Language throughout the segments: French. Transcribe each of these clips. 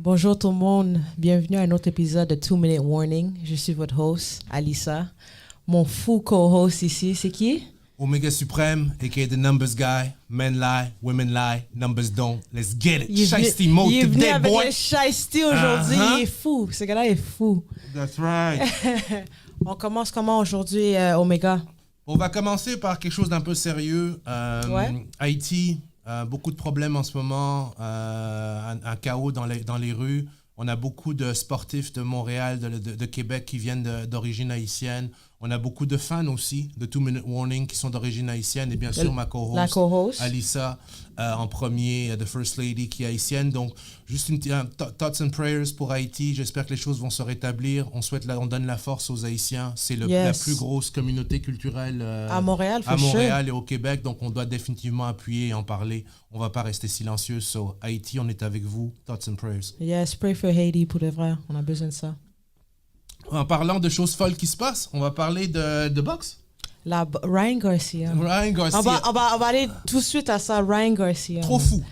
Bonjour tout le monde, bienvenue à un autre épisode de 2 Minute Warning. Je suis votre host, Alissa. Mon fou co-host ici, c'est qui? Omega Supreme, aka the numbers guy. Men lie, women lie, numbers don't. Let's get it. Shiesty mode il est venu today, avec boy. le shiesty aujourd'hui, il est fou. Ce gars-là est fou. That's right. On commence comment aujourd'hui, Omega? On va commencer par quelque chose d'un peu sérieux. Ouais. Haïti, beaucoup de problèmes en ce moment, un chaos dans les rues. On a beaucoup de sportifs de Montréal, de Québec qui viennent d'origine haïtienne. On a beaucoup de fans aussi de 2 Minute Warning qui sont d'origine haïtienne. Et bien sûr, ma co-host, Alissa, en premier, The First Lady qui est haïtienne. Donc, juste thoughts and prayers pour Haïti. J'espère que les choses vont se rétablir. On donne la force aux Haïtiens. C'est la plus grosse communauté culturelle à Montréal, et au Québec. Donc, on doit définitivement appuyer et en parler. On ne va pas rester silencieux. So, Haïti, on est avec vous. Thoughts and prayers. Yes, pray for Haiti pour de vrai. On a besoin de ça. En parlant de choses folles qui se passent, on va parler de boxe. Ryan Garcia. On va aller tout de suite à ça, Ryan Garcia. Trop fou.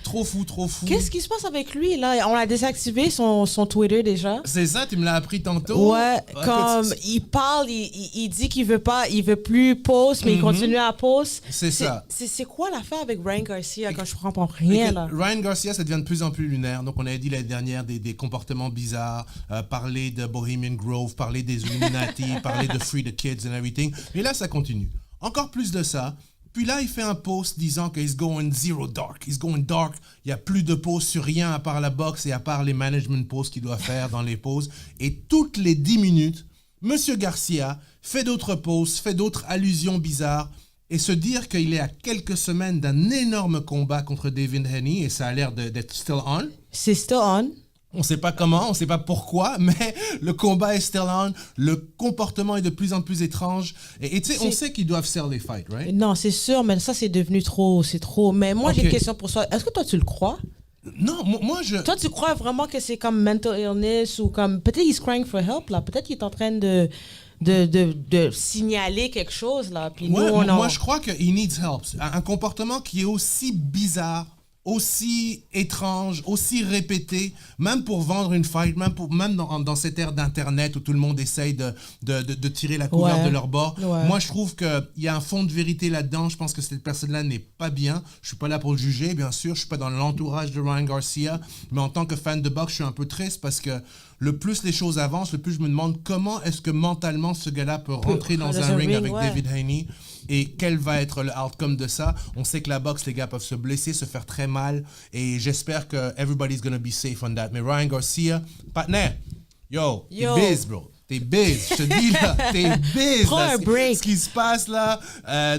Qu'est-ce qui se passe avec lui, là? On a désactivé son Twitter déjà. C'est ça, tu me l'as appris tantôt. Ouais, comme il parle, il dit qu'il veut plus post, mais il continue à post. C'est ça. C'est quoi l'affaire avec Ryan Garcia quand je comprends rien, là? Ryan Garcia, ça devient de plus en plus lunaire. Donc, on avait dit l'année dernière des comportements bizarres, parler de Bohemian Grove, parler des Illuminati, parler de Free the Kids and everything. Et là, ça continue. Encore plus de ça. Puis là, il fait un post disant que he's going zero dark. He's going dark. Il n'y a plus de posts sur rien à part la boxe et à part les management posts qu'il doit faire dans les pauses. Et toutes les 10 minutes, Monsieur Garcia fait d'autres posts, fait d'autres allusions bizarres. Et se dire qu'il est à quelques semaines d'un énorme combat contre Devin Haney et ça a l'air d'être still on. C'est still on. On ne sait pas comment, on ne sait pas pourquoi, mais le combat est still on. Le comportement est de plus en plus étrange. Et tu sais, on sait qu'ils doivent sell les fights, right? Non, c'est sûr, mais ça, c'est devenu trop. C'est trop. Mais moi, j'ai une question pour toi. Est-ce que toi, tu le crois? Non, moi, je... Toi, tu crois vraiment que c'est comme mental illness ou comme... Peut-être he's crying for help, là. Peut-être qu'il est en train de signaler quelque chose, là. Puis moi, je crois qu'il needs help. Un comportement qui est aussi bizarre, aussi étrange, aussi répété, même pour vendre une fight, même dans cette ère d'Internet où tout le monde essaye de tirer la couverture de leur bord. Ouais. Moi, je trouve qu'il y a un fond de vérité là-dedans. Je pense que cette personne-là n'est pas bien. Je suis pas là pour le juger, bien sûr. Je suis pas dans l'entourage de Ryan Garcia. Mais en tant que fan de boxe, je suis un peu triste parce que le plus les choses avancent, le plus je me demande comment est-ce que mentalement ce gars-là peut rentrer dans un ring avec David Haney et quel va être le outcome de ça. On sait que la boxe, les gars peuvent se blesser, se faire très mal et j'espère que everybody's gonna be safe on that. Mais Ryan Garcia, partner, t'es biz, bro. T'es biz, je te dis là, t'es biz. Prends un break. Ce qui se passe là,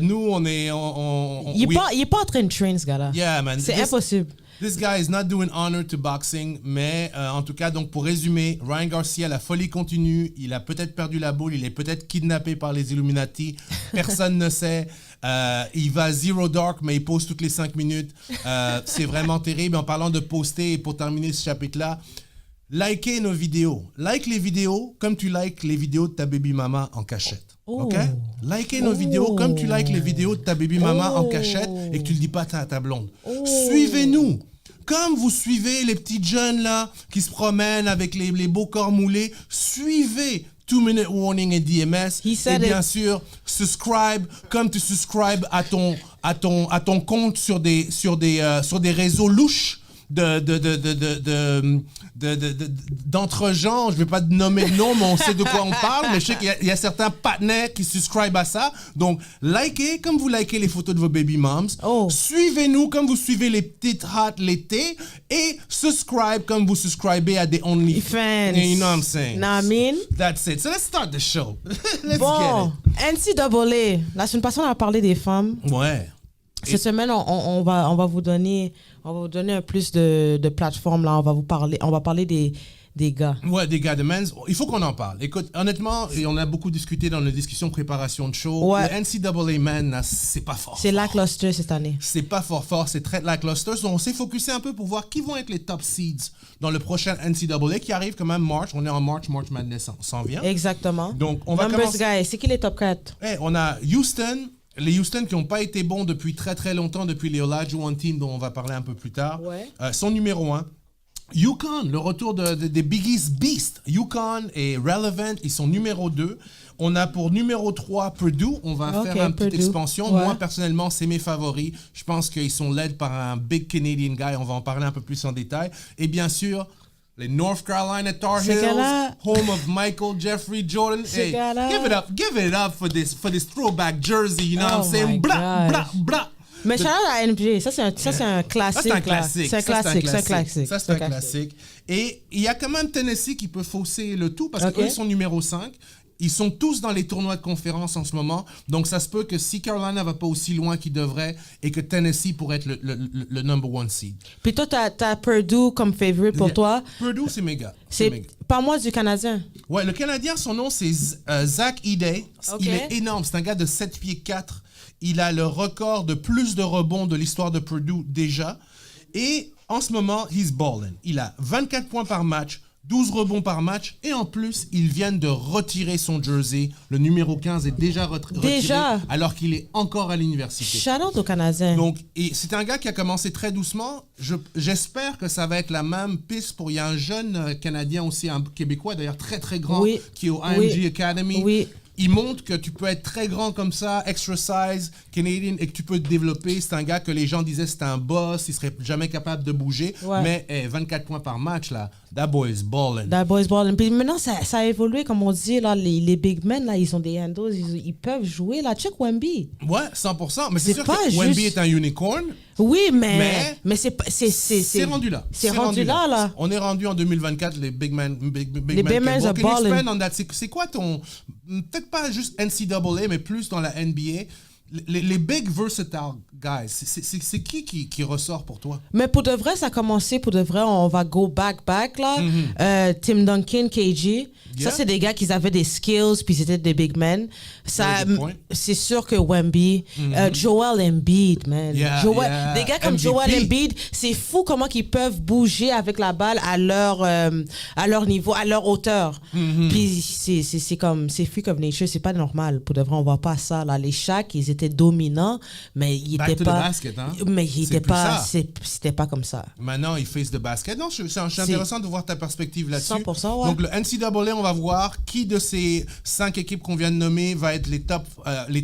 nous on est... il est pas en train de train ce gars-là. Yeah, man. C'est impossible. This guy is not doing honor to boxing, mais en tout cas, donc pour résumer, Ryan Garcia, la folie continue, il a peut-être perdu la boule, il est peut-être kidnappé par les Illuminati, personne ne sait, il va zero dark, mais il pose toutes les 5 minutes, c'est vraiment terrible. En parlant de poster, et pour terminer ce chapitre-là, likez nos vidéos, like les vidéos comme tu likes les vidéos de ta baby mama en cachette. OK? Likez nos vidéos comme tu likes les vidéos de ta baby mama en cachette et que tu le dis pas à ta blonde. Suivez-nous. Comme vous suivez les petits jeunes là qui se promènent avec les beaux corps moulés, suivez 2 Minute Warning et DMS. Et bien sûr, subscribe comme tu subscribes à ton compte sur des réseaux louches d'entre-gens. Je vais pas nommer de nom, mais on sait de quoi on parle. Mais je sais qu'il y a certains partenaires qui subscribent à ça. Donc, likez comme vous likez les photos de vos baby moms. Suivez-nous comme vous suivez les petites hot l'été. Et subscribe comme vous subscribez à des OnlyFans. You know what I'm saying? Know what I mean? That's it. So let's start the show. Let's get it. NCAA. La semaine passée, on a parlé des femmes. Ouais. Cette semaine, on va vous donner un plus de plateformes là. On va parler des gars. Ouais, des gars de men's. Il faut qu'on en parle. Écoute, honnêtement, et on a beaucoup discuté dans nos discussions préparation de show. Ouais. Le NCAA men, c'est pas fort. C'est lackluster cette année. C'est pas fort. C'est très lackluster. Donc, on s'est focusé un peu pour voir qui vont être les top seeds dans le prochain NCAA qui arrive quand même March. On est en March Madness s'en vient. Exactement. Donc, on va commencer. Guys, c'est qui les top 4? On a Houston. Les Houston qui n'ont pas été bons depuis très très longtemps, depuis les Olajuwon Team dont on va parler un peu plus tard, sont numéro 1. UConn, le retour des Big East Beast. UConn et Relevant, ils sont numéro 2. On a pour numéro 3 Purdue. On va faire une petite expansion. Ouais. Moi, personnellement, c'est mes favoris. Je pense qu'ils sont led par un big Canadian guy. On va en parler un peu plus en détail. Et bien sûr, les North Carolina Tar Heels, home of Michael Jeffrey Jordan. Hey, give it up for this throwback jersey. You know what I'm saying? Blah, blah, blah. Mais shout out à NBA, ça c'est un classique. C'est un classique. C'est un classique. Ça c'est un classique. Et il y a quand même Tennessee qui peut fausser le tout parce qu'eux sont numéro 5. Ils sont tous dans les tournois de conférence en ce moment. Donc ça se peut que si Carolina va pas aussi loin qu'il devrait et que Tennessee pourrait être le number 1 seed. Puis toi, t'as Purdue comme favorite pour toi. Purdue, c'est méga. Parle-moi du Canadien. Ouais, le Canadien, son nom c'est Zach Edey. Il est énorme. C'est un gars de 7 pieds 4. Il a le record de plus de rebonds de l'histoire de Purdue déjà. Et en ce moment, he's balling. Il a 24 points par match, 12 rebonds par match. Et en plus, ils viennent de retirer son jersey. Le numéro 15 est déjà retiré alors qu'il est encore à l'université. Shout out au Canadien. Donc, et c'est un gars qui a commencé très doucement. J'espère que ça va être la même piste pour... Il y a un jeune Canadien aussi, un Québécois d'ailleurs très très grand, qui est au IMG Academy. Oui. Il montre que tu peux être très grand comme ça, extra size, Canadian, et que tu peux te développer. C'est un gars que les gens disaient c'était un boss, il serait jamais capable de bouger. Ouais. Mais 24 points par match, là, that boy is balling. That boy is balling. Puis maintenant, ça a évolué, comme on dit, là, les big men, là, ils ont des handles, ils peuvent jouer. Là. Check Wemby. Ouais, 100%. Mais c'est sûr que Wemby est un unicorn. Oui, mais c'est rendu là. C'est rendu là. On est rendu en 2024, les big men. Les big men are balling. C'est quoi ton... Peut-être pas juste NCAA, mais plus dans la NBA. Les big versatile guys, c'est qui ressort pour toi? Mais pour de vrai, ça a commencé, pour de vrai, on va go back là. Tim Duncan, KG. Ça, c'est des gars qui avaient des skills, puis c'était des big men. C'est sûr que Wemby, Joel Embiid, man. Des gars comme MVP. Joel Embiid, c'est fou comment ils peuvent bouger avec la balle à leur niveau, à leur hauteur. Puis c'est free of nature, c'est pas normal. Pour de vrai, on voit pas ça là. Les Shaq, ils étaient dominants, mais ils étaient pas. Basket, hein? Mais ils étaient pas. C'était pas comme ça. Maintenant, ils face de basket. Non, c'est intéressant de voir ta perspective là-dessus. 100%, ouais. Donc le NCAA, on va voir qui de ces 5 équipes qu'on vient de nommer va être les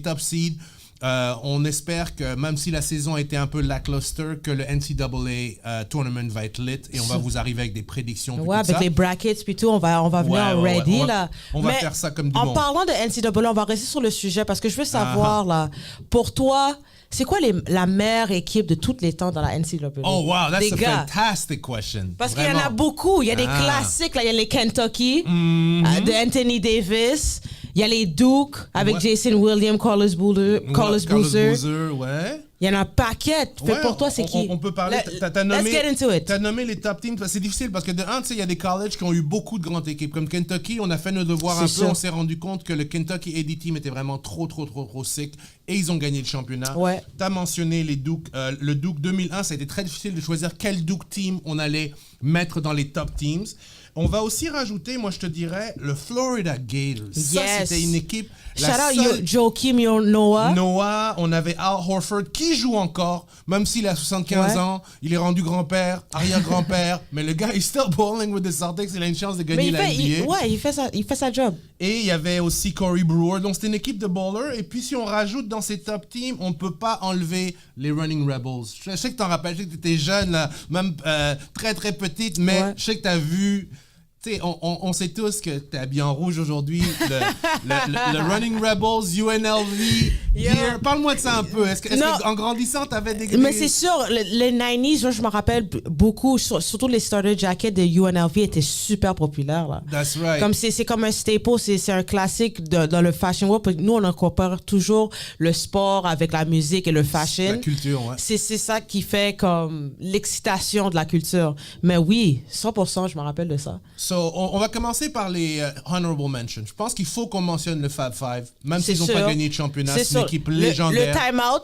top seeds. On espère que même si la saison a été un peu lackluster, que le NCAA tournament va être lit et on va vous arriver avec des prédictions. Ouais, avec les brackets puis tout, on va venir ready là. On va faire ça comme du monde. En parlant de NCAA, on va rester sur le sujet parce que je veux savoir là, pour toi, c'est quoi la meilleure équipe de tous les temps dans la NCAA? Oh wow, that's a fantastic question. Parce qu'il y en a beaucoup. Il y a des classiques là, il y a les Kentucky de Anthony Davis. Il y a les Duke avec Jason Williams, Carlos Boozer. Ouais. Il y en a un paquet. Pour toi, c'est qui? On peut parler. Let's get into it. T'as nommé les top teams. C'est difficile parce que de un, tu sais, il y a des colleges qui ont eu beaucoup de grandes équipes. Comme Kentucky, on a fait nos devoirs un peu. On s'est rendu compte que le Kentucky AD Team était vraiment trop sick. Et ils ont gagné le championnat. Ouais. T'as mentionné les Duke. Le Duke 2001, ça a été très difficile de choisir quel Duke team on allait mettre dans les top teams. On va aussi rajouter, moi je te dirais, le Florida Gators. Ça, c'était une équipe... Shout out Joakim Noah. Noah, on avait Al Horford qui joue encore, même s'il a 75 ans. Il est rendu grand-père, arrière-grand-père. Mais le gars, il still balling with the Celtics. Il a une chance de gagner la NBA. Il fait sa job. Et il y avait aussi Corey Brewer. Donc c'était une équipe de ballers. Et puis si on rajoute dans ces top teams, on ne peut pas enlever les Running Rebels. Je sais que tu en rappelles, je sais que tu étais jeune, là, même très très petite, mais je sais que tu as vu... On sait tous que tu es habillé en rouge aujourd'hui. Le Running Rebels, UNLV. Here. Parle-moi de ça un peu. Est-ce qu'en grandissant, tu avais des... Mais c'est sûr, les 90s, je me rappelle beaucoup, surtout les starter jackets de UNLV étaient super populaires. Là. That's right. Comme c'est comme un staple, c'est un classique dans le fashion world. Nous, on incorpore toujours le sport avec la musique et le fashion. La culture, ouais. C'est ça qui fait comme l'excitation de la culture. Mais oui, 100%, je me rappelle de ça. So, on va commencer par les honorable mentions. Je pense qu'il faut qu'on mentionne le Fab Five, même s'ils n'ont pas gagné de championnat. C'est une équipe légendaire. Le time-out.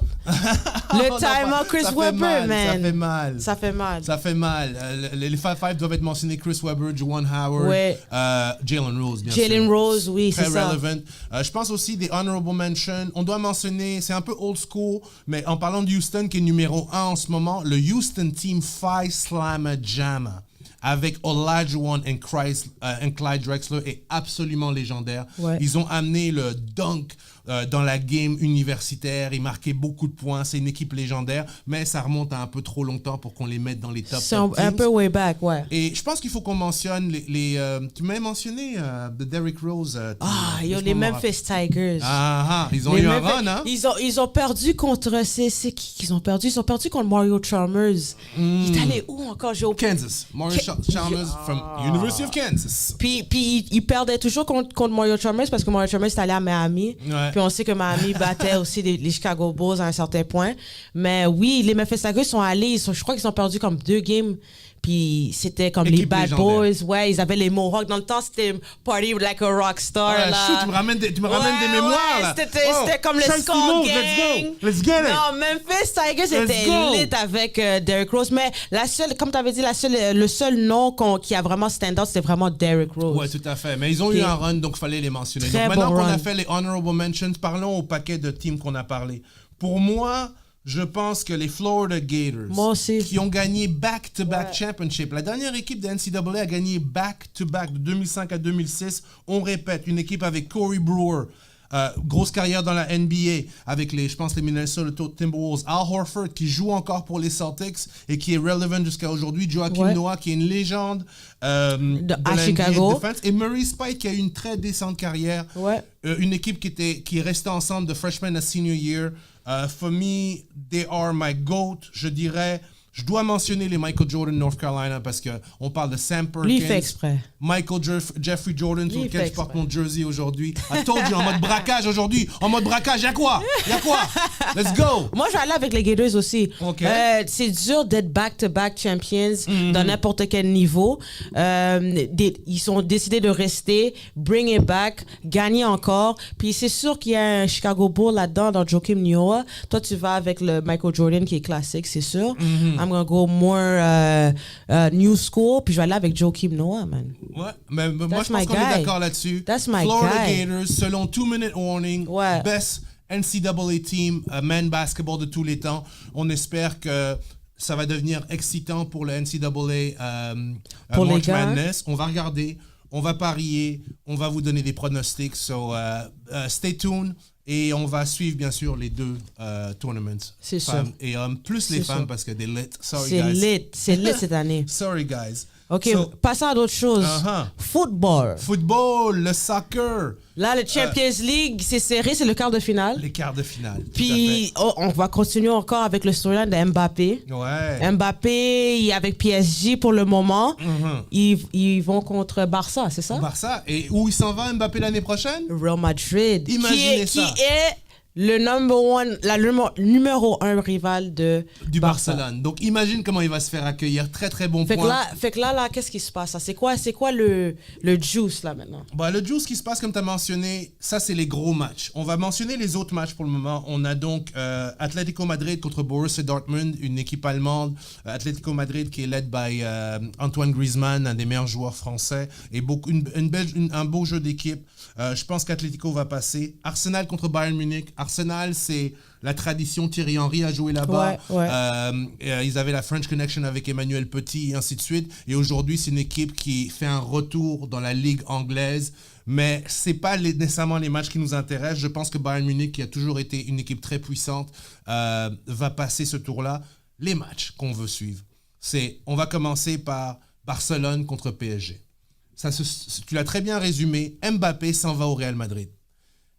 time-out, Chris Webber, man. Ça fait mal. Les Fab Five doivent être mentionnés. Chris Webber, Juwan Howard, Jalen Rose, bien sûr. Jalen Rose, oui, c'est ça. Très relevant. Je pense aussi des honorable mentions. On doit mentionner, c'est un peu old school, mais en parlant de Houston, qui est numéro 1 en ce moment, le Houston Team Phi Slamma Jamma. avec Olajuwon et Clyde Drexler est absolument légendaire. Ouais. Ils ont amené le dunk dans la game universitaire. Ils marquaient beaucoup de points. C'est une équipe légendaire, mais ça remonte à un peu trop longtemps pour qu'on les mette dans les top C'est teams. un peu way back, ouais. Et je pense qu'il faut qu'on mentionne tu m'as mentionné de Derrick Rose. Les Memphis Tigers. Ils ont eu un run, hein? Ils ont perdu contre... C'est qui qu'ils ont perdu? Ils ont perdu contre Mario Chalmers. Il est allé où encore? Kansas. Mario Chalmers from University of Kansas. Puis ils perdaient toujours contre Mario Chalmers parce que Mario Chalmers est allé à Miami. Ouais. Puis on sait que Miami battait aussi les Chicago Bulls à un certain point. Mais oui, les Memphis Tigers sont allés. Je crois qu'ils ont perdu comme 2 games. Puis c'était comme Équipe les Bad légendaire. Boys. Ouais, ils avaient les Mohawks. Dans le temps, c'était Party like a rock star. Ouais, là. shoot, tu me ramènes des mémoires, là. C'était comme le Chelsea Skull Moves, Gang. Let's get it. Non, Memphis Tigers était lit avec Derrick Rose. Mais comme tu avais dit, le seul nom qui a vraiment stand out, c'était vraiment Derrick Rose. Ouais, tout à fait. Mais ils ont eu un run, donc il fallait les mentionner. Très Donc maintenant bon qu'on run. a fait les honorable mentions, parlons au paquet de teams qu'on a parlé. Pour moi, je pense que les Florida Gators, Moi aussi. qui ont gagné back-to-back championship, la dernière équipe de NCAA a gagné back-to-back de 2005 à 2006. On répète, une équipe avec Corey Brewer, grosse carrière dans la NBA avec les Minnesota Timberwolves, Al Horford qui joue encore pour les Celtics et qui est relevant jusqu'à aujourd'hui, Joakim Noah qui est une légende de à la Chicago. NBA Defense, et Murray Spike qui a eu une très décente carrière. Ouais. Une équipe qui est restée ensemble de freshman à senior year. For me, they are my GOAT. Je dirais, je dois mentionner les Michael Jordan North Carolina parce qu'on parle de Sam Perkins. Lui, il fait exprès. Michael Jeffrey Jordan, sur Lui, lequel il je fait porte mon jersey aujourd'hui. I told you, en mode braquage aujourd'hui. En mode braquage, y'a quoi? Let's go! Moi, je vais aller avec les Gators aussi. Ok. C'est dur d'être back-to-back champions dans n'importe quel niveau. Ils ont décidé de rester, bring it back, gagner encore. Puis c'est sûr qu'il y a un Chicago Bull là-dedans, dans Joakim Noah. Toi, tu vas avec le Michael Jordan qui est classique, c'est sûr. I'm gonna go more new school. Puis je vais aller avec Joakim Noah, man. Ouais, mais moi That's je pense my qu'on est guy. d'accord là-dessus. That's my Florida guy. Gators, selon 2 Minute Warning, Ouais. best NCAA team, men basketball de tous les temps. On espère que ça va devenir excitant pour le NCAA Pour les March gars. Madness. On va regarder, on va parier, on va vous donner des pronostics. So, stay tuned. Et on va suivre, bien sûr, les 2 tournaments. C'est femmes sûr. et hommes, plus les C'est femmes sûr. parce que des lit. Sorry, C'est guys. c'est lit cette année. Sorry, guys. OK, So, passons à d'autres choses. Football. football, le soccer, Là, le Champions League, c'est serré, c'est le quart de finale. les quarts de finale. tout à Puis, on va continuer encore avec le storyline de Mbappé. fait. Ouais. Mbappé, il est avec PSG pour le moment. Ils vont contre Barça, c'est ça? Barça. Et où il s'en va, Mbappé, l'année prochaine? Real Madrid. Imaginez qui ça. Qui est le numéro 1 rival Du Barça. Barcelone. Donc, imagine comment il va se faire accueillir. Très, très bon Fait que point. là, qu'est-ce qui se passe? C'est quoi le juice, là, maintenant? Bah, le juice qui se passe, comme tu as mentionné, ça, c'est les gros matchs. On va mentionner les autres matchs pour le moment. On a donc Atlético Madrid contre Borussia Dortmund, une équipe allemande. Atlético Madrid qui est led by Antoine Griezmann, un des meilleurs joueurs français. Et un beau jeu d'équipe. Je pense qu'Atlético va passer. Arsenal contre Bayern Munich. Arsenal, c'est la tradition. Thierry Henry a joué là-bas. Ouais. Ils avaient la French Connection avec Emmanuel Petit et ainsi de suite. Et aujourd'hui, c'est une équipe qui fait un retour dans la Ligue anglaise. Mais ce n'est pas nécessairement les matchs qui nous intéressent. Je pense que Bayern Munich, qui a toujours été une équipe très puissante, va passer ce tour-là. Les matchs qu'on veut suivre, on va commencer par Barcelone contre PSG. Tu l'as très bien résumé. Mbappé s'en va au Real Madrid.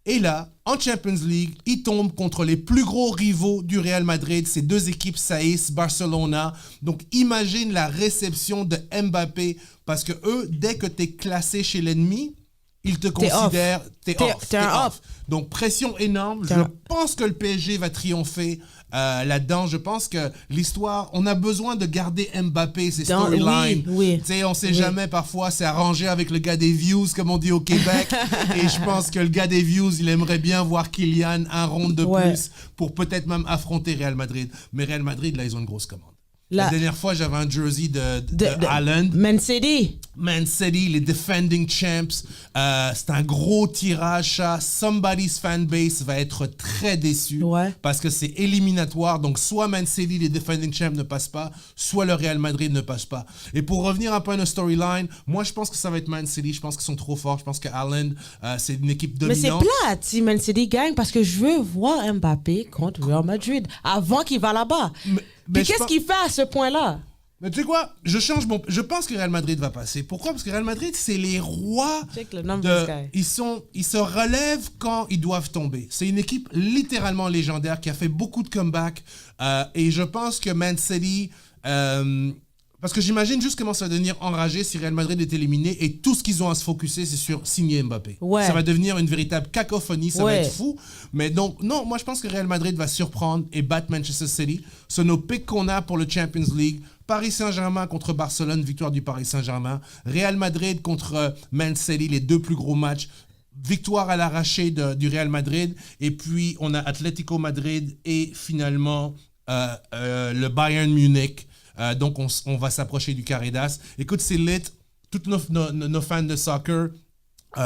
Et là, en Champions League, il tombe contre les plus gros rivaux du Real Madrid. Ces 2 équipes saillissent, Barcelona. Donc, imagine la réception de Mbappé. Parce que eux, dès que tu es classé chez l'ennemi, ils te considèrent... T'es off. Donc, pression énorme. Je pense que le PSG va triompher là-dedans. Je pense que l'histoire... On a besoin de garder Mbappé, ses storylines. Oui. Tu sais, on sait jamais, parfois, c'est arrangé avec le gars des views, comme on dit au Québec. Et je pense que le gars des views, il aimerait bien voir Kylian un round de plus pour peut-être même affronter Real Madrid. Mais Real Madrid, là, ils ont une grosse commande. La dernière fois, j'avais un jersey de Haaland. Man City. Man City, les defending champs. C'est un gros tirage, ça. Somebody's fanbase va être très déçu parce que c'est éliminatoire. Donc, soit Man City, les defending champs ne passent pas, soit le Real Madrid ne passe pas. Et pour revenir un peu à notre storyline, moi, je pense que ça va être Man City. Je pense qu'ils sont trop forts. Je pense que Haaland, c'est une équipe dominante. Mais c'est plate si Man City gagne parce que je veux voir Mbappé contre Real Madrid avant qu'il va là-bas. Mais qu'est-ce qu'il fait à ce point-là? Mais tu sais quoi? Je pense que Real Madrid va passer. Pourquoi? Parce que Real Madrid, c'est les rois. Ils se relèvent quand ils doivent tomber. C'est une équipe littéralement légendaire qui a fait beaucoup de comebacks. Et je pense que Man City... parce que j'imagine juste comment ça va devenir enragé si Real Madrid est éliminé et tout ce qu'ils ont à se focuser, c'est sur signer Mbappé. Ça va devenir une véritable cacophonie, ça va être fou. Mais donc, non, moi je pense que Real Madrid va surprendre et battre Manchester City. C'est nos picks qu'on a pour le Champions League. Paris Saint-Germain contre Barcelone, victoire du Paris Saint-Germain. Real Madrid contre Man City, les deux plus gros matchs. Victoire à l'arraché du Real Madrid. Et puis, on a Atlético Madrid et finalement le Bayern Munich. Donc, on va s'approcher du carré d'as. Écoute, c'est lit. Tous nos fans de soccer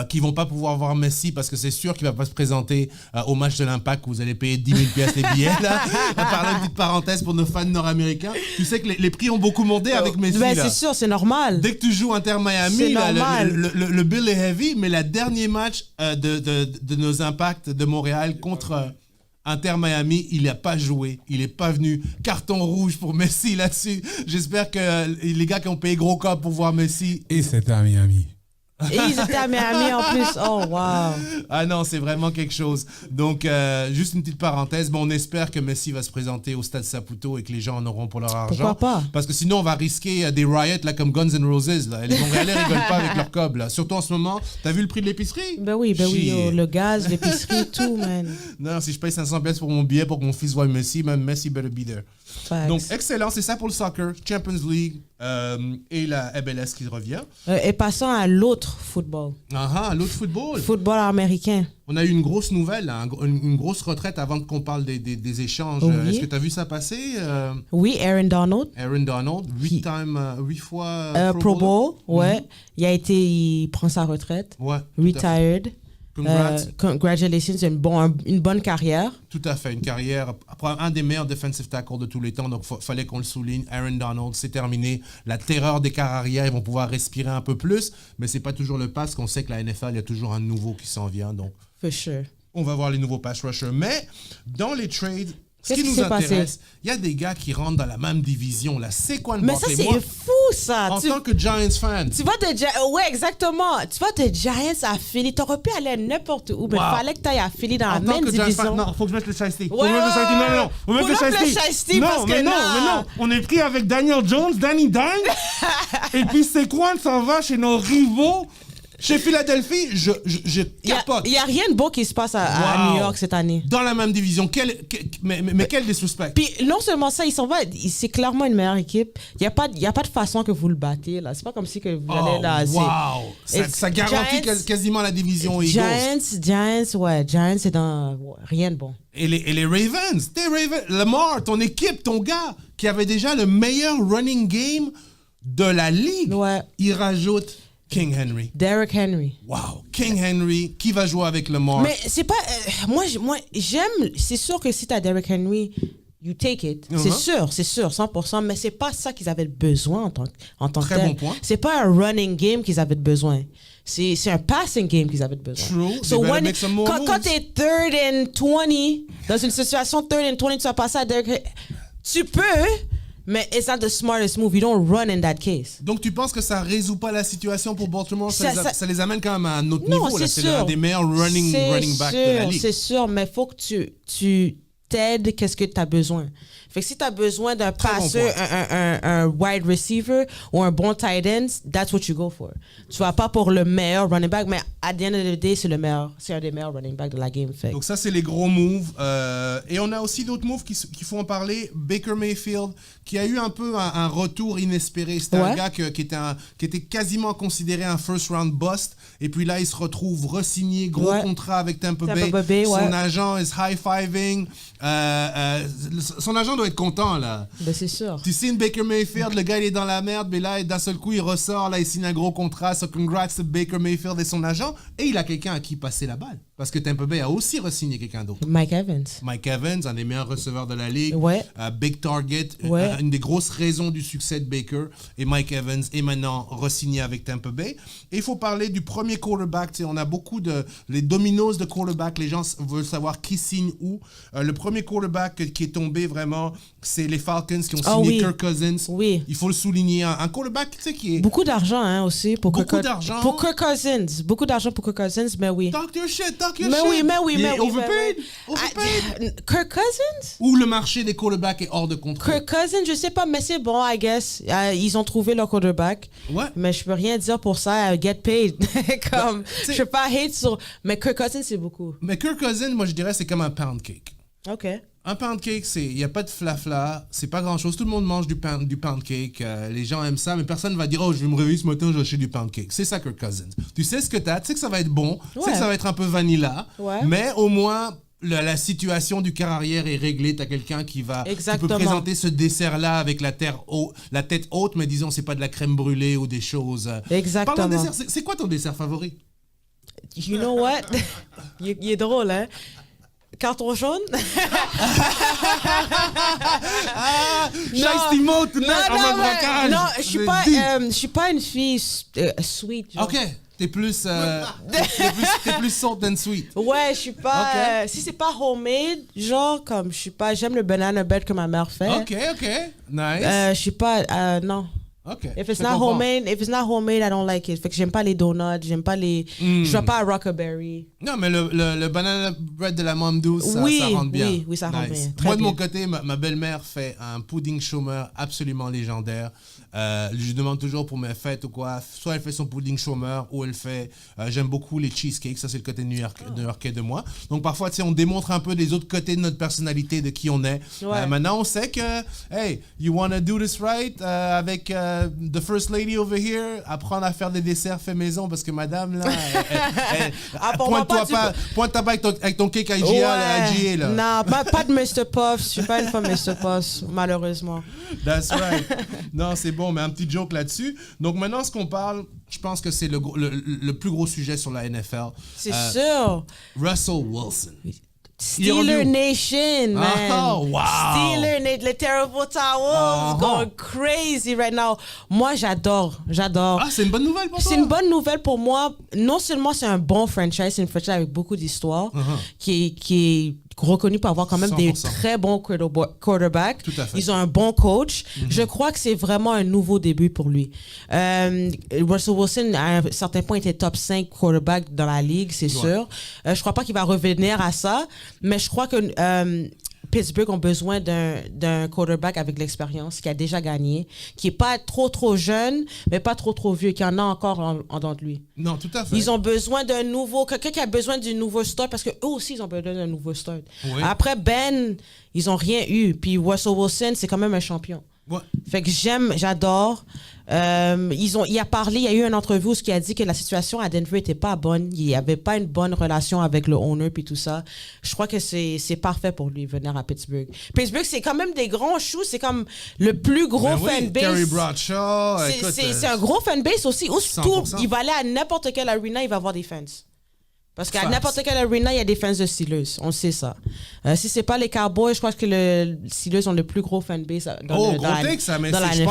qui vont pas pouvoir voir Messi parce que c'est sûr qu'il va pas se présenter au match de l'Impact où vous allez payer 10 000 pièces les billets. Là. On va parler une petite parenthèse pour nos fans nord-américains. Tu sais que les prix ont beaucoup monté avec Messi. Ben, c'est sûr, c'est normal. Dès que tu joues Inter Miami, là, le bill est heavy, mais le dernier match de nos Impacts de Montréal contre... Inter Miami, il n'a pas joué, il n'est pas venu. Carton rouge pour Messi là-dessus. J'espère que les gars qui ont payé gros cop pour voir Messi... Et c'était à Miami. Et ils étaient à Miami en plus. Oh, wow. Ah non, c'est vraiment quelque chose. Donc, juste une petite parenthèse. Bon, on espère que Messi va se présenter au Stade Saputo et que les gens en auront pour leur argent. Pourquoi pas? Parce que sinon, on va risquer des riots là, comme Guns N' Roses. Là. Les Montréalais ne rigolent pas avec leur cob. Là. Surtout en ce moment. T'as vu le prix de l'épicerie? Ben oui, le gaz, l'épicerie, tout, man. Non, si je paye 500 pièces pour mon billet pour que mon fils voie Messi, même Messi better be there. Facts. Donc, excellent. C'est ça pour le soccer. Champions League et la MLS qui revient. Et passons à l'autre football. L'autre football. Football américain. On a eu une grosse nouvelle, hein, une grosse retraite avant qu'on parle des échanges. Oui. Est-ce que tu as vu ça passer? Oui, Aaron Donald. 8 fois Pro Bowl, ouais. Il prend sa retraite. Ouais. Retired. Congratulations, une bonne carrière. Tout à fait, une carrière, un des meilleurs defensive tackles de tous les temps, donc fallait qu'on le souligne. Aaron Donald, c'est terminé. La terreur des quarts arrière, ils vont pouvoir respirer un peu plus, mais c'est pas toujours le pass, qu'on sait que la NFL, il y a toujours un nouveau qui s'en vient, donc For sure. On va voir les nouveaux pass rushers. Mais dans les trades, ce qui nous intéresse, intéresse, il y a des gars qui rentrent dans la même division. Là. C'est quoi le Mais ça, c'est fou, ça. En tant que Giants fan. Tu vois, ouais, exactement. Tu vois, de Giants à Philly, t'aurais pu aller n'importe où, mais il fallait que tu ailles à Philly dans la même division. Non, faut que je mette le Shiesty. Ouais, Non. Faut mettre le Shiesty parce que non. On est pris avec Daniel Jones, Danny Dine. Et puis Saquon s'en va chez nos rivaux. Chez Philadelphie, je capote. Il n'y a rien de beau qui se passe à New York cette année. Dans la même division. Mais quel disrespect. Puis non seulement ça, c'est clairement une meilleure équipe. Il n'y a pas de façon que vous le battez. Là. C'est pas comme si que vous allez là. Wow. Ça garantit quasiment la division Eagles. Giants, c'est dans rien de bon. Et les Ravens. Lamar, ton équipe, ton gars, qui avait déjà le meilleur running game de la ligue, il rajoute King Henry. Derrick Henry. Wow. King Henry, qui va jouer avec Lamar. Mais c'est pas... moi, j'aime... C'est sûr que si t'as Derrick Henry, you take it. C'est sûr, 100%. Mais c'est pas ça qu'ils avaient besoin en tant que Très tel. bon point. C'est pas un running game qu'ils avaient besoin. C'est un passing game qu'ils avaient besoin. True. So quand t'es 3rd and 20, dans une situation 3rd and 20, tu vas passer à Derrick Henry. Tu peux... Mais it's not the smartest move. You don't run in that case. Donc, tu penses que ça ne résout pas la situation pour Baltimore? Ça les amène quand même à un autre niveau. C'est l'un des meilleurs running backs de la ligue. C'est sûr, mais il faut que tu t'aides qu'est-ce que tu as besoin. Fait que si tu as besoin d'un passeur, un wide receiver ou un bon tight end, that's what you go for. Tu vas pas pour le meilleur running back, mais at the end of the day, c'est un des meilleurs running backs de la game. Fait. Donc ça, c'est les gros moves. Et on a aussi d'autres moves qui font en parler. Baker Mayfield, qui a eu un peu un retour inespéré. C'était un gars qui était quasiment considéré un first round bust. Et puis là, il se retrouve re-signé, gros contrat avec Tampa Bay. Son agent is high-fiving. Son agent doit être content, là. Ben, c'est sûr. Tu signes Baker Mayfield, le gars, il est dans la merde, mais là, d'un seul coup, il ressort, là, il signe un gros contrat. So, congrats to Baker Mayfield et son agent. Et il a quelqu'un à qui passer la balle. Parce que Tampa Bay a aussi re-signé quelqu'un d'autre. Mike Evans. Mike Evans, un des meilleurs receveurs de la ligue. Ouais. Big target. Ouais. Une des grosses raisons du succès de Baker. Et Mike Evans est maintenant re-signé avec Tampa Bay. Et il faut parler du premier quarterback. Tu sais, on a beaucoup de... Les dominos de quarterback. Les gens veulent savoir qui signe où. Le premier quarterback qui est tombé vraiment, c'est les Falcons qui ont signé Kirk Cousins. Oui. Il faut le souligner. Un quarterback, tu sais, qui est... Beaucoup d'argent, hein, aussi. Beaucoup d'argent. Pour Kirk Cousins. Beaucoup d'argent pour Kirk Cousins, mais oui. Talk your shit, talk your Mais shit. oui, mais oui, Il mais est oui. overpaid. mais oui. Overpaid. Kirk Cousins? Ou le marché des quarterbacks est hors de contrôle. Kirk Cousins, je sais pas, mais c'est bon, I guess. Ils ont trouvé leur quarterback. Ouais. Mais je peux rien dire pour ça. Get paid. Comme, je peux pas hate sur... Mais Kirk Cousins, c'est beaucoup. Mais Kirk Cousins, moi, je dirais, c'est comme un pound cake. OK. Un pound cake, il n'y a pas de flafla, c'est pas grand-chose. Tout le monde mange du pound cake. Les gens aiment ça, mais personne ne va dire « Oh, je vais me réveiller ce matin, je vais acheter du pound cake. » C'est ça, Kirk Cousins. Tu sais ce que tu as, tu sais que ça va être bon, tu sais que ça va être un peu vanilla, mais au moins... La situation du carrière est réglée. Tu as quelqu'un qui peut présenter ce dessert-là avec la tête haute, mais disons, c'est pas de la crème brûlée ou des choses. Exactement. Parlons de dessert. C'est quoi ton dessert favori? You know what? Il est drôle, hein? Carton jaune? Non, je suis pas une fille sweet. Genre. OK. T'es plus salt than sweet. Ouais, je suis pas... si c'est pas homemade, genre, comme, je suis pas... J'aime le banana bread que ma mère fait. OK. Nice. Je suis pas... non. OK. If it's not homemade, I don't like it. Fait que j'aime pas les donuts, j'aime pas les... Je vais pas à Rockaberry. Non, mais le banana bread de la Mom Douce, ça rentre bien. Oui, ça rentre bien. Moi, de mon côté, ma belle-mère fait un pudding chômeur absolument légendaire. Je lui demande toujours pour mes fêtes ou quoi. Soit elle fait son pudding chômeur ou elle fait... j'aime beaucoup les cheesecakes. Ça, c'est le côté new-yorkais de moi. Donc, parfois, tu sais, on démontre un peu des autres côtés de notre personnalité, de qui on est. Ouais. Maintenant, on sait que, hey, you wanna do this right avec the first lady over here, apprendre à faire des desserts faits maison parce que madame, là, pointe-toi pas avec ton cake IGA, là. Non, pas de Mr. Puff. Je suis pas une femme Mr. Puff, malheureusement. That's right. Non, c'est bon, mais un petit joke là-dessus. Donc maintenant, ce qu'on parle, je pense que c'est le plus gros sujet sur la NFL. C'est sûr. Russell Wilson. Steeler Nation, man. Oh, wow. Steeler Nation, les Terrible Towers going crazy right now. Moi, j'adore. Ah, c'est une bonne nouvelle pour toi? C'est une bonne nouvelle pour moi. Non seulement c'est un bon franchise, c'est une franchise avec beaucoup d'histoire, qui est reconnu pour avoir quand même 100%. Des très bons quarterbacks. Tout à fait. Ils ont un bon coach. Je crois que c'est vraiment un nouveau début pour lui. Russell Wilson, à un certain point, était top 5 quarterback dans la ligue, c'est sûr. Je crois pas qu'il va revenir à ça, mais je crois que Pittsburgh ont besoin d'un quarterback avec l'expérience, qui a déjà gagné, qui est pas trop jeune, mais pas trop vieux, qui en a encore en dedans de lui. Non, tout à fait. Ils ont besoin d'un nouveau... Quelqu'un qui a besoin d'un nouveau start, parce qu'eux aussi, ils ont besoin d'un nouveau start. Oui. Après, ils n'ont rien eu. Puis Russell Wilson, c'est quand même un champion. Ouais. Fait que j'adore. Il a parlé, il y a eu une entrevue où il a dit que la situation à Denver était pas bonne. Il n'y avait pas une bonne relation avec le owner puis tout ça. Je crois que c'est parfait pour lui venir à Pittsburgh. Pittsburgh, c'est quand même des grands choux. C'est comme le plus gros fanbase. Terry Bradshaw. C'est un gros fanbase aussi. Il va aller à n'importe quelle arena, il va avoir des fans. Parce qu'à n'importe quelle arena, il y a des fans de Steelers. On sait ça. Si c'est pas les Cowboys, je crois que les Steelers ont le plus gros fanbase dans la NFL. Je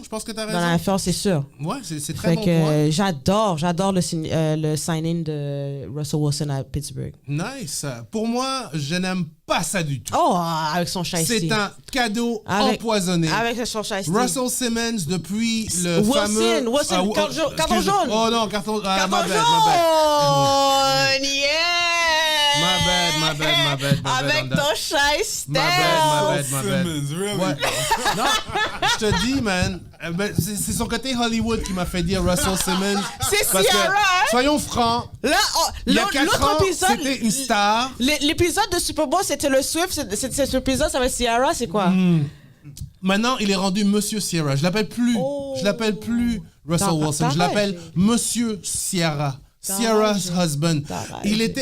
pense que tu as raison. Dans la NFL, c'est sûr. Ouais, c'est très bon point. J'adore le sign-in de Russell Wilson à Pittsburgh. Nice. Pour moi, je n'aime pas ça du tout. Oh, avec son shiesty. C'est un cadeau empoisonné. Avec son shiesty. Russell Simmons, depuis le Wilson, carton jaune. Oh non, carton jaune. Yeah! My bad. Avec ton shiesty. My bad. Simmons, really? Ouais. Non, je te dis, man, c'est son côté Hollywood qui m'a fait dire Russell Simmons. C'est Ciara, hein? Soyons francs. Là, il y a 4 ans, c'était une star. L'épisode de Super Bowl, c'était le Swift. Cet épisode, ça va être Ciara, c'est quoi? Maintenant, il est rendu Monsieur Ciara. Je l'appelle plus Russell Wilson. Je l'appelle Monsieur Ciara. Ciara's husband.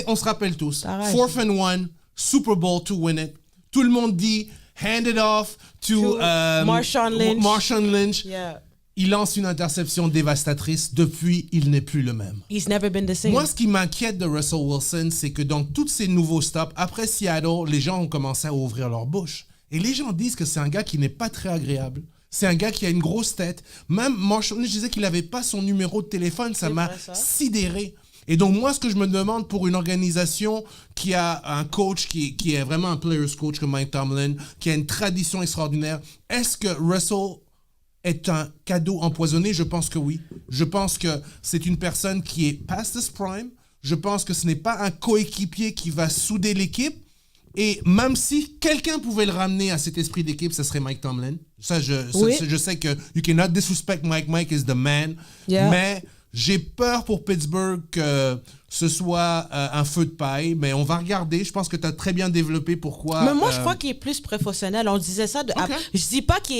On se rappelle tous. 4th and 1, Super Bowl to win it. Tout le monde dit hand it off to Marshawn Lynch. Yeah. Il lance une interception dévastatrice. Depuis, il n'est plus le même. He's never been the same. Moi, ce qui m'inquiète de Russell Wilson, c'est que dans tous ces nouveaux stops, après Seattle, les gens ont commencé à ouvrir leur bouche. Et les gens disent que c'est un gars qui n'est pas très agréable. C'est un gars qui a une grosse tête. Même Marshall Lynch disait qu'il n'avait pas son numéro de téléphone. Ça m'a sidéré. Et donc, moi, ce que je me demande pour une organisation qui a un coach qui est vraiment un player's coach comme Mike Tomlin, qui a une tradition extraordinaire, est-ce que Russell est un cadeau empoisonné? Je pense que oui. Je pense que c'est une personne qui est past his prime. Je pense que ce n'est pas un coéquipier qui va souder l'équipe. Et même si quelqu'un pouvait le ramener à cet esprit d'équipe, ce serait Mike Tomlin. Je sais que you cannot disrespect Mike. Mike is the man. Yeah. Mais j'ai peur pour Pittsburgh que ce soit un feu de paille. Mais on va regarder. Je pense que tu as très bien développé pourquoi. Mais moi, je crois qu'il est plus professionnel. On disait ça. Je dis pas que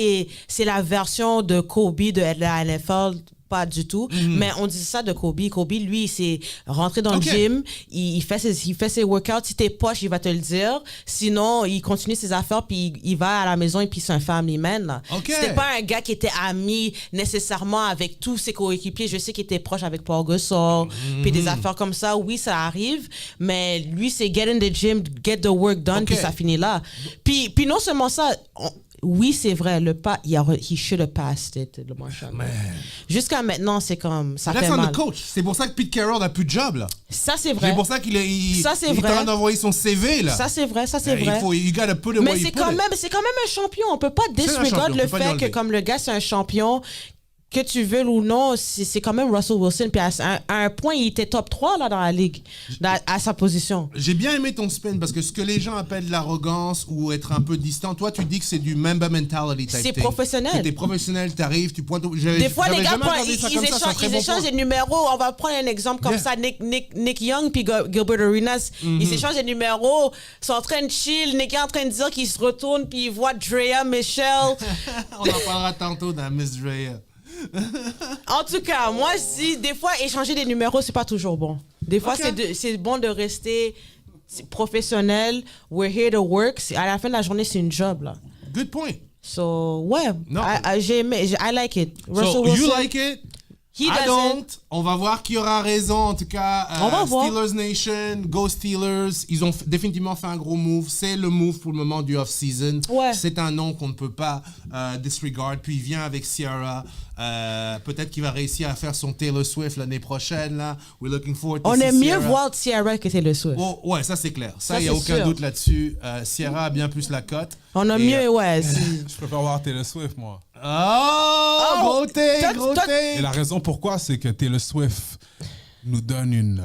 c'est la version de Kobe de la NFL. Pas du tout, mais on dit ça de Kobe. Kobe, lui, il s'est rentré dans le gym, il fait ses workouts. Si t'es poche, il va te le dire. Sinon, il continue ses affaires, puis il va à la maison et puis c'est un family man. Là. C'était pas un gars qui était ami nécessairement avec tous ses coéquipiers. Je sais qu'il était proche avec Paul Gasol, puis des affaires comme ça. Oui, ça arrive, mais lui, c'est get in the gym, get the work done, puis ça finit là. Puis non seulement ça... Oui, c'est vrai, he should have passed it, le Marshall. Jusqu'à maintenant, c'est comme, ça fait mal. Coach. C'est pour ça que Pete Carroll n'a plus de job, là. Ça, c'est vrai. C'est pour ça qu'il est en train d'envoyer son CV, là. Ça, c'est vrai. You gotta put it Mais c'est quand même un champion. On peut pas disregard le fait que, comme le gars, c'est un champion, que tu veux ou non, c'est quand même Russell Wilson. Puis à un point, il était top 3 là, dans la ligue, à sa position. J'ai bien aimé ton spin parce que ce que les gens appellent l'arrogance ou être un peu distant, toi, tu dis que c'est du Mamba mentality type. C'est professionnel. T'es professionnel, t'arrives, tu pointes... Des fois, les gars, ils échangent des numéros. On va prendre un exemple comme ça. Nick Young puis Gilbert Arenas, ils s'échangent des numéros, sont en train de chill. Nick est en train de dire qu'il se retourne puis il voit Drea, Michelle. On en parlera tantôt dans Miss Drea. En tout cas, moi je dis, des fois, échanger des numéros, c'est pas toujours bon. Des fois, c'est bon de rester professionnel. We're here to work. À la fin de la journée, c'est une job, là. Good point. So, ouais, j'ai aimé, I like it. Russell Wilson, you like it? I don't. On va voir qui aura raison. En tout cas, Steelers Nation, Go Steelers. Ils ont définitivement fait un gros move. C'est le move pour le moment du off-season. Ouais. C'est un nom qu'on ne peut pas disregard. Puis il vient avec Ciara. Peut-être qu'il va réussir à faire son Taylor Swift l'année prochaine. Là. We're looking forward to On aime mieux voir Ciara que Taylor Swift. Oh, ouais, ça c'est clair. Ça, il n'y a aucun doute là-dessus. Ciara a bien plus la cote. On a mieux, ouais. Je préfère voir Taylor Swift, moi. Gros thé. Et la raison pourquoi, c'est que Taylor Swift nous donne une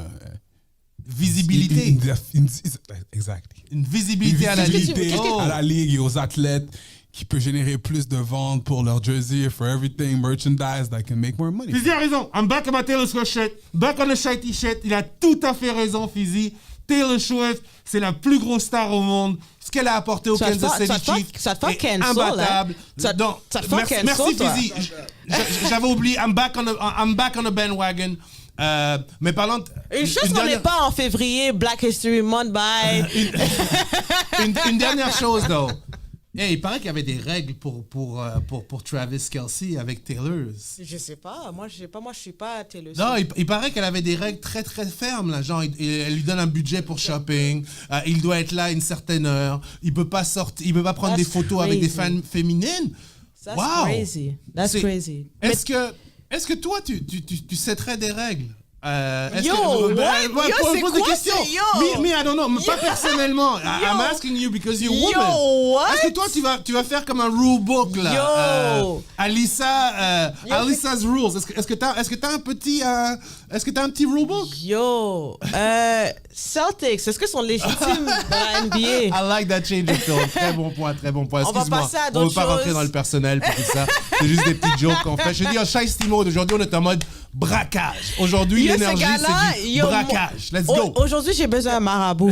visibilité. Exactly. Une visibilité à la ligue. À la ligue et aux athlètes qui peut générer plus de ventes pour leur jersey, for everything, merchandise that can make more money. Fizzy a raison. I'm back on my Taylor Swift shit. Back on the shitey shit. Il a tout à fait raison, Fizzy. Taylor Swift, c'est la plus grosse star au monde. Ce qu'elle a apporté au Kansas City Chiefs est imbattable. Merci Fizzy. J'avais oublié. I'm back on the bandwagon. Mais parlant une chose qu'on n'est pas en février, Black History Month, bye. une dernière chose, though. Hey, il paraît qu'il y avait des règles pour Travis Kelce avec Taylor. Je sais pas. Moi, je suis pas Taylor. Non, il paraît qu'elle avait des règles très, très fermes. Là. Genre, elle lui donne un budget pour shopping. Il doit être là à une certaine heure. Il peut pas sortir. Il peut pas prendre des photos avec des fans féminines. That's crazy. That's crazy. Est-ce que toi, tu setterais des règles? C'est quoi des questions. Me, I don't know. Pas personnellement. I'm asking you because you're woman. What? Est-ce que toi, tu vas faire comme un rule book, là? Alyssa's Rules. Est-ce que t'as un petit... est-ce que t'as un petit rule book? Celtics, est-ce que sont légitimes dans la NBA? I like that change of tone. Très bon point. On va passer à d'autres choses. On ne veut pas rentrer dans le personnel pour tout ça. C'est juste des petits jokes qu'on fait. Je dis, Chai Stimo, aujourd'hui, on est en mode braquage. Aujourd'hui, l'énergie, c'est du braquage. Let's go. Aujourd'hui, j'ai besoin d'un marabout.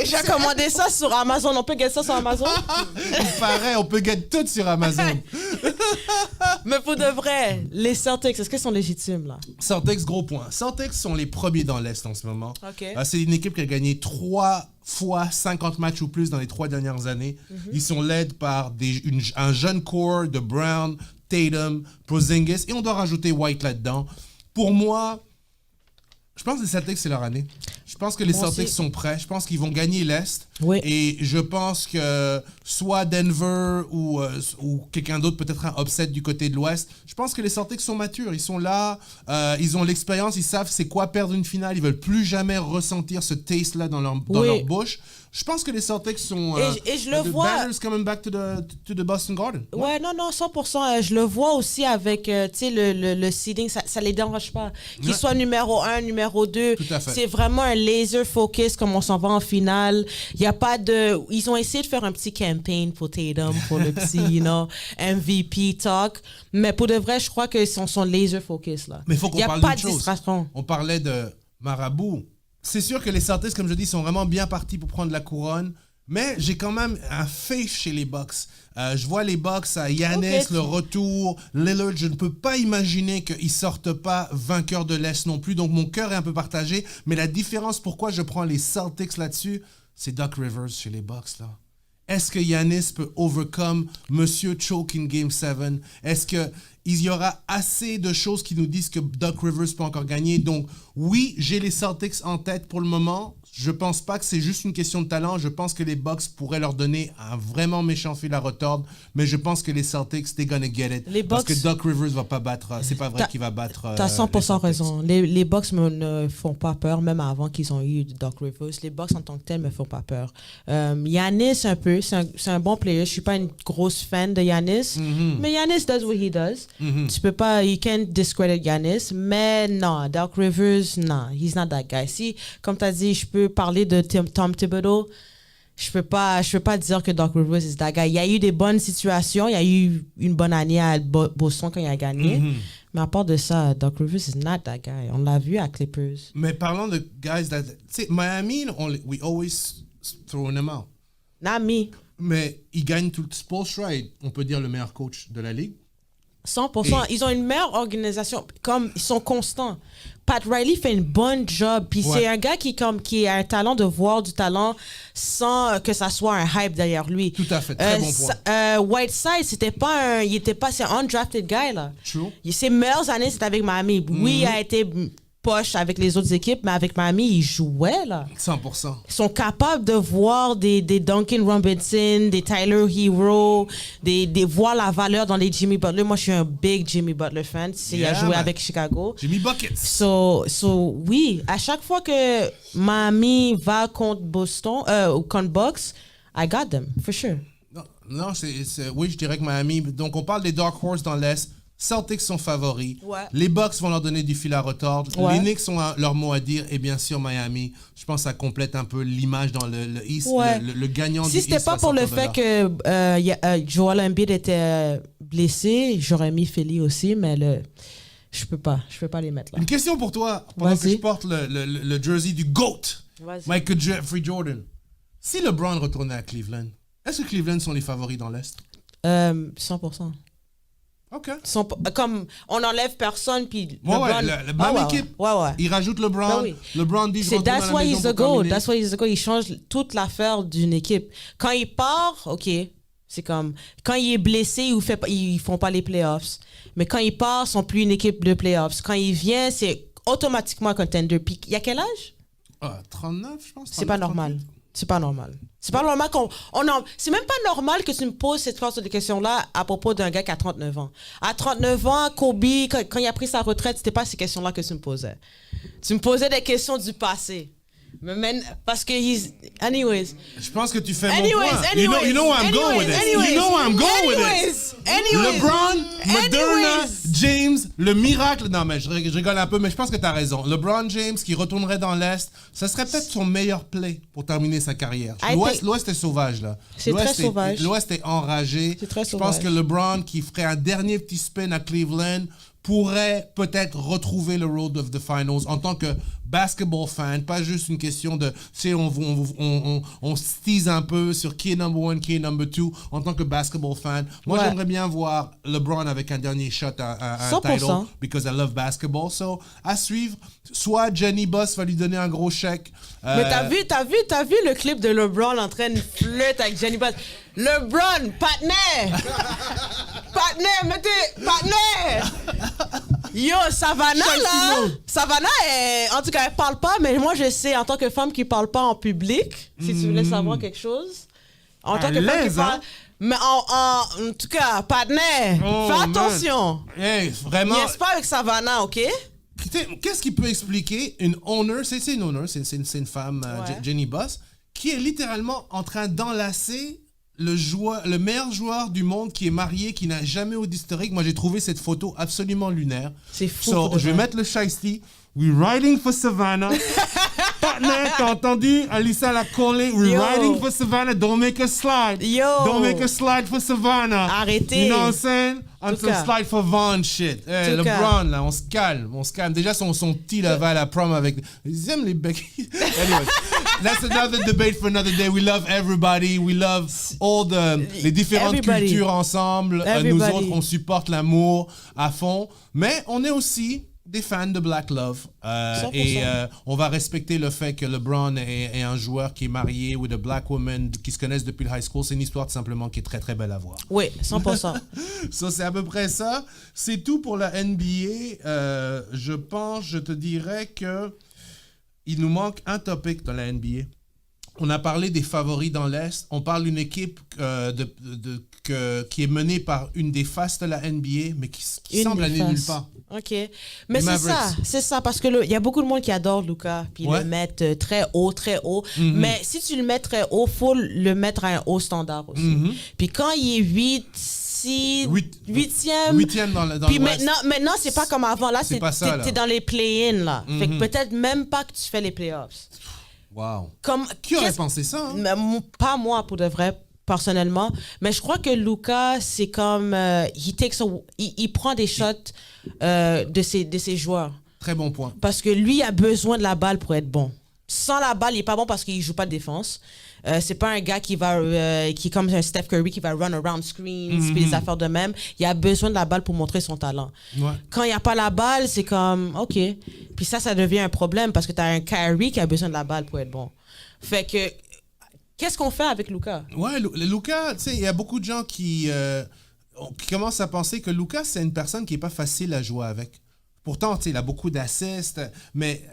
J'ai commandé ça sur Amazon. On peut get ça sur Amazon? Il paraît, on peut get tout sur Amazon. Mais pour de vrai, les Celtics, est-ce qu'ils sont légitimes, là? Celtics, gros point. Celtics sont les premiers dans l'Est en ce moment. Okay. C'est une équipe qui a gagné 3 fois 50 matchs ou plus dans les 3 dernières années. Ils sont led par un jeune core de Brown, Tatum, Porzingis, et on doit rajouter White là-dedans. Pour moi, je pense que les Celtics, c'est leur année. Je pense que les Celtics sont prêts. Je pense qu'ils vont gagner l'Est. Oui. Et je pense que soit Denver ou quelqu'un d'autre, peut-être un upset du côté de l'Ouest. Je pense que les Celtics sont matures. Ils sont là. Ils ont l'expérience. Ils savent c'est quoi perdre une finale. Ils veulent plus jamais ressentir ce taste-là dans leur bouche. Je pense que les Celtics sont... et je le vois... Banners coming back to the Boston Garden. Ouais, non, 100%. Je le vois aussi avec, tu sais, le seeding, ça les dérange pas. Qu'ils soient numéro 1, numéro 2. Tout à fait. C'est vraiment un laser focus comme on s'en va en finale. Il y a pas de... Ils ont essayé de faire un petit campaign pour Tatum, pour le petit, MVP talk. Mais pour de vrai, je crois qu'ils sont laser focus, là. Mais il faut qu'on parle d'une chose. distraction. On parlait de Marabout. C'est sûr que les Celtics, comme je dis, sont vraiment bien partis pour prendre la couronne. Mais j'ai quand même un faith chez les Bucks. Je vois les Bucks à Giannis, le retour, Lillard. Je ne peux pas imaginer qu'ils sortent pas vainqueurs de l'Est non plus. Donc mon cœur est un peu partagé. Mais la différence, pourquoi je prends les Celtics là-dessus, c'est Doc Rivers chez les Bucks, là. Est-ce que Giannis peut overcome Monsieur Choke in Game 7? Est-ce qu'il y aura assez de choses qui nous disent que Doc Rivers peut encore gagner? Donc, oui, j'ai les Celtics en tête pour le moment. Je pense pas que c'est juste une question de talent. Je pense que les Bucks pourraient leur donner un vraiment méchant fil à retordre. Mais je pense que les Celtics, they're gonna get it. Les parce Bucks, que Doc Rivers va pas battre. C'est pas vrai qu'il va battre. T'as 100% raison. Les Bucks ne font pas peur, même avant qu'ils ont eu Doc Rivers. Les Bucks en tant que tels me font pas peur. Giannis, un peu, c'est un bon player. Je suis pas une grosse fan de Giannis. Mais Giannis does what he does. Tu peux pas, you can't discredit Giannis. Mais non, Doc Rivers, non, he's not that guy. Si, comme t'as dit, je peux parler de Tom Thibodeau, je peux pas dire que Doc Rivers is that guy. Il y a eu des bonnes situations, il y a eu une bonne année à Boston quand il a gagné, mais à part de ça, Doc Rivers is not that guy. On l'a vu à Clippers. Mais parlons de guys that, tu sais, Miami, we always throw them out. Not me. Mais ils gagnent tout. Spoelstra est, on peut dire, le meilleur coach de la ligue. 100%. Ils ont une meilleure organisation. Comme ils sont constants. Pat Riley fait une bonne job. Puis c'est un gars qui a un talent de voir du talent sans que ça soit un hype derrière lui. Tout à fait. Très bon point. Whiteside, c'est un undrafted guy, là. True. Ses meilleures années, c'était avec Miami. Oui, il a été poche avec les autres équipes, mais avec Miami, il jouait, là. 100%. Ils sont capables de voir des Duncan Robinson, des Tyler Hero, voir la valeur dans les Jimmy Butler. Moi, je suis un big Jimmy Butler fan. Il a joué avec Chicago. Jimmy Buckets. So, oui, à chaque fois que Miami va contre Boston, contre Bucks, I got them, for sure. Non, oui, je dirais que Miami... Donc, on parle des Dark Horse dans l'Est. Celtics sont favoris. Ouais. Les Bucks vont leur donner du fil à retordre. Ouais. Les Knicks ont leur mot à dire. Et bien sûr, Miami. Je pense que ça complète un peu l'image dans le East. Ouais. Le gagnant du East. Si c'était pas pour le fait que Joel Embiid était blessé, j'aurais mis Philly aussi, mais je peux pas les mettre là. Une question pour toi, pendant que je porte le jersey du GOAT, Michael Jeffrey Jordan. Si LeBron retournait à Cleveland, est-ce que Cleveland sont les favoris dans l'Est? 100%. OK. Comme on enlève personne, puis LeBron... Même équipe. Ouais. Il rajoute LeBron. Ben LeBron dit... That's why he's the GOAT. That's why he's the GOAT. Il change toute l'affaire d'une équipe. Quand il part, OK, c'est comme... Quand il est blessé, ils font pas les playoffs. Mais quand il part, ils sont plus une équipe de playoffs. Quand il vient, c'est automatiquement un contender. Puis il y a quel âge? 39, je pense. C'est pas normal. C'est pas normal. C'est pas normal c'est même pas normal que tu me poses cette sorte de questions-là à propos d'un gars qui a 39 ans. À 39 ans, Kobe, quand il a pris sa retraite, c'était pas ces questions-là que tu me posais. Tu me posais des questions du passé. Mais parce que anyways. Je pense que tu fais mon point. You know where I'm going with this. You know where I'm going with this. LeBron, Moderna, James, le miracle. Non, mais je rigole un peu, mais je pense que tu as raison. LeBron James qui retournerait dans l'Est, ça serait peut-être son meilleur play pour terminer sa carrière. L'Ouest est sauvage, là. C'est très sauvage. L'Ouest est enragé. C'est très sauvage. Je pense que LeBron qui ferait un dernier petit spin à Cleveland pourrait peut-être retrouver le road of the finals en tant que basketball fan, pas juste une question de, tu sais, on se tease un peu sur qui est number one, qui est number two, en tant que basketball fan. Moi, j'aimerais bien voir LeBron avec un dernier shot à un title, because I love basketball. So, à suivre, soit Jenny Buss va lui donner un gros chèque. Mais t'as vu le clip de LeBron en train de flirter avec Jenny Buss? LeBron, partner! Partner! Yo, Savannah, là! Savannah, en tout cas, elle parle pas, mais moi, je sais, en tant que femme qui parle pas en public, si tu voulais savoir quelque chose, en tant que femme qui parle... Mais en tout cas, partner, fais attention. Hey, vraiment. Yes, pas avec Savannah, OK? Qu'est-ce qui peut expliquer une owner, c'est une owner, c'est une femme, Jenny Buss, qui est littéralement en train d'enlacer le meilleur joueur du monde qui est marié, qui n'a jamais eu d'historique. Moi, j'ai trouvé cette photo absolument lunaire. C'est fou. Je vais mettre le shiesty. We're riding for Savannah. Partner, t'as entendu? Alyssa l'a collé. We're riding for Savannah. Don't make a slide. Don't make a slide for Savannah. Arrêtez. You know what I'm saying? On some slide for Vaughn shit. Hey, LeBron, là, on se calme. Déjà, son petit là va à la prom avec... Ils aiment les becs. Anyway, that's another debate for another day. We love everybody. We love all les différentes cultures ensemble. Nous autres, on supporte l'amour à fond. Mais on est aussi des fans de Black Love. Et on va respecter le fait que LeBron est un joueur qui est marié with a black woman, qui se connaissent depuis le high school. C'est une histoire tout simplement qui est très, très belle à voir. Oui, 100%. So, c'est à peu près ça. C'est tout pour la NBA. Je te dirais que il nous manque un topic dans la NBA. On a parlé des favoris dans l'Est. On parle d'une équipe qui est menée par une des faces de la NBA, mais qui semble aller nulle part. OK. Mais c'est ça, parce que il y a beaucoup de monde qui adore Luka, puis le mettent très haut. Mm-hmm. Mais si tu le mets très haut, il faut le mettre à un haut standard aussi. Mm-hmm. Puis quand il est 8e dans puis l'Ouest. Maintenant, c'est pas comme avant. Là, t'es dans les play-in, là. Mm-hmm. Fait que peut-être même pas que tu fais les playoffs. Wow. Qui aurait pensé ça? Hein? Pas moi, pour de vrai, personnellement. Mais je crois que Luka, c'est comme... il prend des shots de ses joueurs. Très bon point. Parce que lui a besoin de la balle pour être bon. Sans la balle, il n'est pas bon parce qu'il ne joue pas de défense. C'est pas un gars qui est comme un Steph Curry qui va run around screens, puis des affaires de même. Il a besoin de la balle pour montrer son talent. Ouais. Quand il n'y a pas la balle, c'est comme, OK. Puis ça devient un problème parce que tu as un Kyrie qui a besoin de la balle pour être bon. Fait que, qu'est-ce qu'on fait avec Luka? Ouais, Luka, tu sais, il y a beaucoup de gens qui commencent à penser que Luka, c'est une personne qui n'est pas facile à jouer avec. Pourtant, tu sais, il a beaucoup d'assists, mais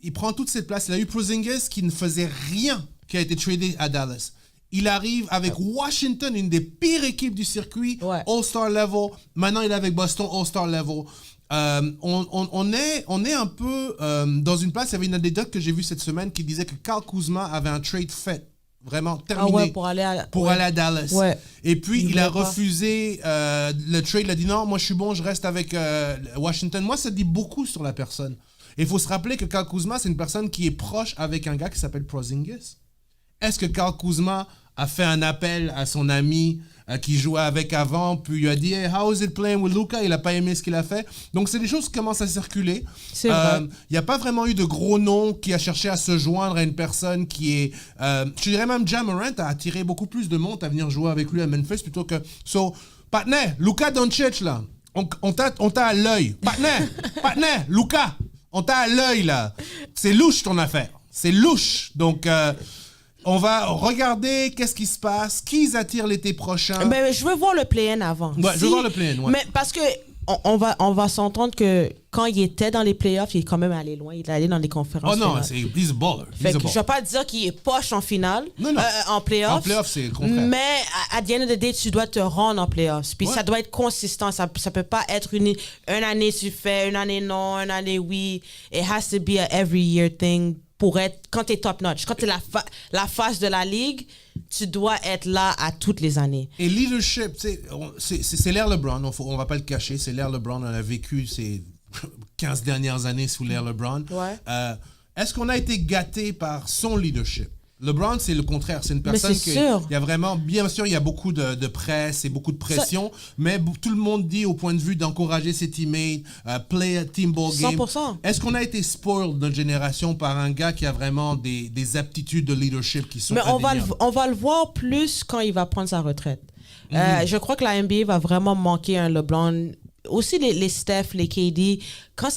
il prend toute cette place. Il a eu Porzingis qui ne faisait rien, qui a été tradé à Dallas. Il arrive avec Washington, une des pires équipes du circuit, All-Star level. Maintenant, il est avec Boston, All-Star level. On est un peu dans une place. Il y avait une anecdote que j'ai vue cette semaine qui disait que Kyle Kuzma avait un trade fait, vraiment terminé, pour aller à Dallas. Ouais. Et puis, il a refusé le trade. Il a dit non, moi je suis bon, je reste avec Washington. Moi, ça dit beaucoup sur la personne. Et il faut se rappeler que Kyle Kuzma, c'est une personne qui est proche avec un gars qui s'appelle Porzingis. Est-ce que Kyle Kuzma a fait un appel à son ami qui jouait avec avant, puis il lui a dit hey, how is it playing with Luka? Il n'a pas aimé ce qu'il a fait. Donc, c'est des choses qui commencent à circuler. C'est vrai. Il n'y a pas vraiment eu de gros noms qui a cherché à se joindre à une personne qui est... je dirais même Ja Morant a attiré beaucoup plus de monde à venir jouer avec lui à Memphis plutôt que... So, partner, Luka Doncic, là, on t'a à l'œil. Partner, Luka, on t'a à l'œil, là. C'est louche, ton affaire. C'est louche. Donc... on va regarder qu'est-ce qui se passe, qui ils attirent l'été prochain. Mais je veux voir le play-in avant. Ouais, je veux voir le play-in, ouais. Mais parce que on va s'entendre que quand il était dans les playoffs, il est quand même allé loin. Il est allé dans les conférences. Oh non, he's a baller. Fait que je ne vais pas dire qu'il est poche en finale, non. en playoffs. En playoffs, c'est le contraire. Mais à the end of the day, tu dois te rendre en playoffs. Puis ça doit être consistant. Ça ne peut pas être une année tu fais, une année non, une année oui. It has to be a every year thing. Pour être, quand tu es top notch, quand tu es la face de la ligue, tu dois être là à toutes les années. Et leadership, c'est l'ère LeBron, on va pas le cacher, c'est l'ère LeBron, on a vécu ces 15 dernières années sous l'ère LeBron. Ouais. Est-ce qu'on a été gâté par son leadership? LeBron, c'est le contraire. C'est une personne c'est sûr. Il y a vraiment, bien sûr, il y a beaucoup de presse et beaucoup de pression, mais tout le monde dit au point de vue d'encourager ses teammates, play a team ball game. 100%. Est-ce qu'on a été spoiled notre génération par un gars qui a vraiment des aptitudes de leadership qui sont Mais indéniables? on va le voir plus quand il va prendre sa retraite. Je crois que la NBA va vraiment manquer un LeBron. Aussi les Steph, les KD, quand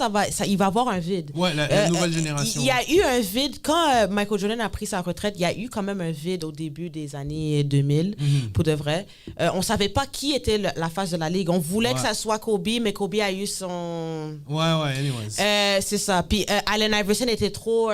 il va avoir un vide. Ouais, la nouvelle génération. Il y a eu un vide quand Michael Jordan a pris sa retraite. Il y a eu quand même un vide au début des années 2000 pour de vrai. On savait pas qui était la face de la ligue. On voulait que ça soit Kobe, mais Kobe a eu son. Ouais, anyways. C'est ça. Puis Allen Iverson était trop.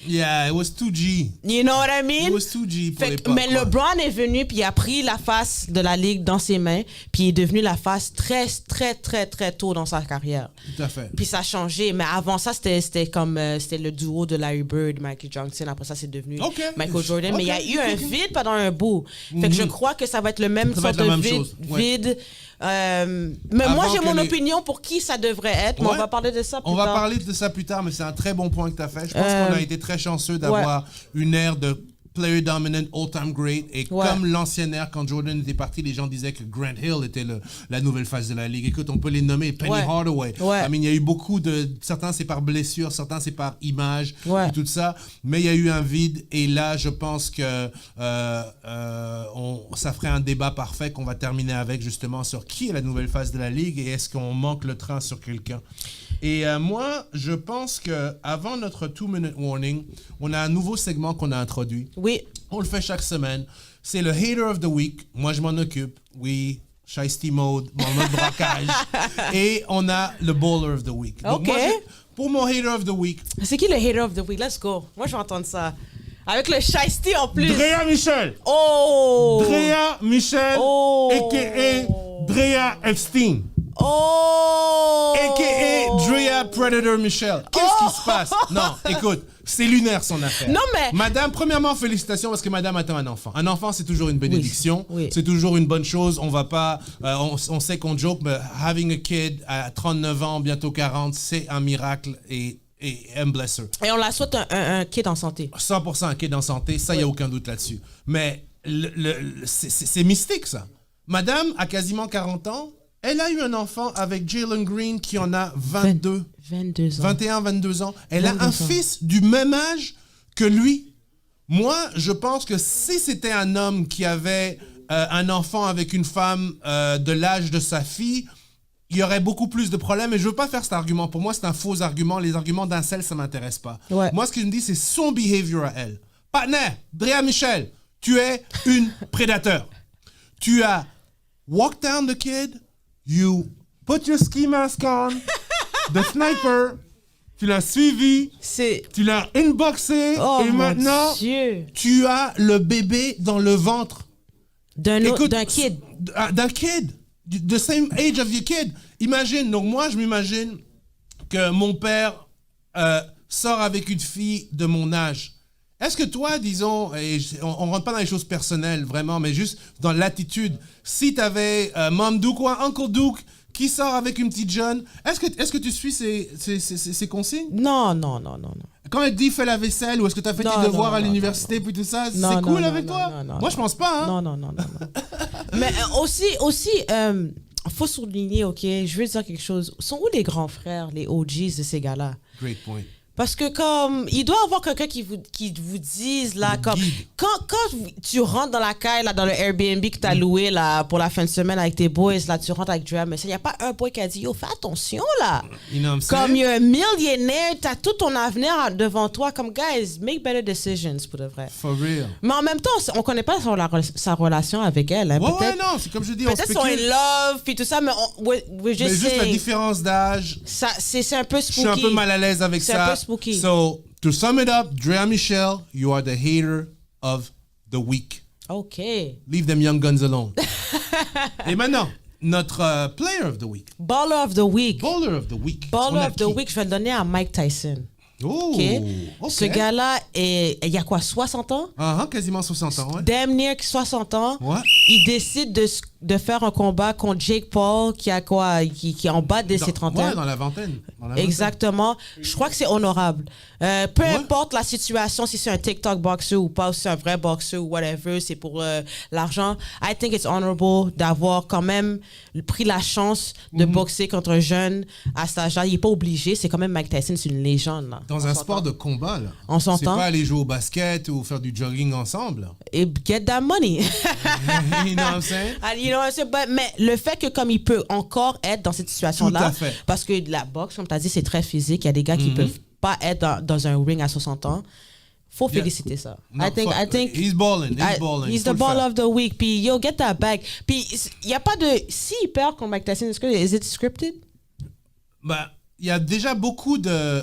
Yeah, it was 2G. You know what I mean? It was 2G pour l'époque. Mais LeBron est venu puis il a pris la face de la ligue dans ses mains puis il est devenu la face très très très très tôt dans sa carrière. Tout à fait. Puis ça a changé, mais avant ça c'était comme c'était le duo de Larry Bird, Michael Johnson. Après ça c'est devenu Michael Jordan. Mais il y a eu un vide pendant un bout. Fait que je crois que ça va être le même sorte de vide. Mais moi j'ai mon opinion pour qui ça devrait être. Mais on va parler de ça plus tard. On va parler de ça plus tard, mais c'est un très bon point que tu as fait. Je pense qu'on a été très chanceux d'avoir une ère de player dominant, all-time great. Et comme l'ancienne ère, quand Jordan était parti, les gens disaient que Grant Hill était la nouvelle face de la ligue. Écoute, on peut les nommer. Penny Hardaway. Il y a eu beaucoup de... Certains, c'est par blessure, certains, c'est par image, et tout ça. Mais il y a eu un vide. Et là, je pense que ça ferait un débat parfait qu'on va terminer avec, justement, sur qui est la nouvelle face de la ligue et est-ce qu'on manque le train sur quelqu'un. Et moi, je pense qu'avant notre 2-minute warning, on a un nouveau segment qu'on a introduit. Oui. On le fait chaque semaine. C'est le Hater of the Week. Moi, je m'en occupe. Oui, Shiesty Mode, mon mode braquage. Et on a le Bowler of the Week. Donc moi, pour mon Hater of the Week... C'est qui le Hater of the Week? Let's go. Moi, je vais entendre ça. Avec le Shiesty en plus. Drea Michel. Oh! Drea Michel, a.k.a. Drea Epstein. Oh! A.k.a. Drea Predator Michel. Qu'est-ce qui se passe? Non, écoute, c'est lunaire son affaire. Non, mais... Madame, premièrement, félicitations parce que madame attend un enfant. Un enfant, c'est toujours une bénédiction. Oui. C'est toujours une bonne chose. On va pas... on sait qu'on joke, mais having a kid à 39 ans, bientôt 40, c'est un miracle et un blesser. Et on la souhaite un kid en santé. 100% un kid en santé, ça, il n'y a aucun doute là-dessus. Mais c'est mystique, ça. Madame a quasiment 40 ans. Elle a eu un enfant avec Jalen Green qui en a 22. 22 ans. 21, 22 ans. Elle a un fils du même âge que lui. Moi, je pense que si c'était un homme qui avait un enfant avec une femme de l'âge de sa fille, il y aurait beaucoup plus de problèmes. Et je ne veux pas faire cet argument. Pour moi, c'est un faux argument. Les arguments d'incel, ça ne m'intéresse pas. Ouais. Moi, ce que je me dis, c'est son behavior à elle. Partner, Drea Michel, tu es une prédateur. Tu as walked down the kid. You put your ski mask on, the sniper, tu l'as suivi, tu l'as inboxé, et maintenant, tu as le bébé dans le ventre. D'un kid. D'un kid. The same age of your kid. Imagine, donc moi, je m'imagine que mon père sort avec une fille de mon âge. Est-ce que toi, disons, et on ne rentre pas dans les choses personnelles, vraiment, mais juste dans l'attitude, si tu avais Mom Duke ou Uncle Duke qui sort avec une petite jeune, est-ce que tu suis ses consignes? Non. Quand elle te dit fais la vaisselle ou est-ce que tu as fait tes devoirs à l'université puis tout ça, c'est cool avec toi? Moi, je pense pas. Hein? Non. Mais aussi, faut souligner, OK, je veux dire quelque chose. Sont où les grands frères, les OGs de ces gars-là? Great point. Parce que comme il doit y avoir quelqu'un qui vous dise là comme quand tu rentres dans la caille là dans le Airbnb que tu as loué là pour la fin de semaine avec tes boys là, tu rentres avec Drea, mais il n'y a pas un boy qui a dit yo fais attention là. You know what I'm comme il y a un millionnaire, tu as tout ton avenir devant toi, comme guys make better decisions pour de vrai. For real. Mais en même temps on connaît pas sa relation avec elle. Hein. Ouais, non, c'est comme je dis, peut-être sont in love puis tout ça, mais juste la différence d'âge. C'est un peu spooky. Je suis un peu mal à l'aise avec ça. Spooky. So, to sum it up, Drea Michel, you are the hater of the week. Okay. Leave them young guns alone. Et maintenant, notre player of the week. Baller of the week. Baller of the week. Baller of the week, je vais le donner à Mike Tyson. Oh, okay. OK. Ce gars-là, il y a quoi, 60 ans? Quasiment 60 ans, ouais. Damn near 60 ans. Ouais. Il décide de se de faire un combat contre Jake Paul qui a quoi, qui est en bas de ses 30 ans. Ouais, dans la vingtaine. Exactement. Je crois que c'est honorable. Peu importe la situation, si c'est un TikTok boxer ou pas, si c'est un vrai boxer ou whatever, c'est pour l'argent. I think it's honorable d'avoir quand même pris la chance de boxer contre un jeune à cet âge-là. Il n'est pas obligé. C'est quand même Mike Tyson, c'est une légende. Là. Dans un sport de combat, là. On s'entend. C'est pas aller jouer au basket ou faire du jogging ensemble. Et get that money. You know what I'm saying? You know what I'm saying? Mais le fait que comme il peut encore être dans cette situation-là, tout à fait. parce que la boxe, comme tu as dit, c'est très physique. Il y a des gars qui peuvent pas être dans un ring à 60 ans. Faut féliciter ça. No, I think he's balling. He's the ball of the week. Puis yo, get that back. Puis il y a pas de s'il perd contre Mike Tyson, is it scripted? Bah, il y a déjà beaucoup de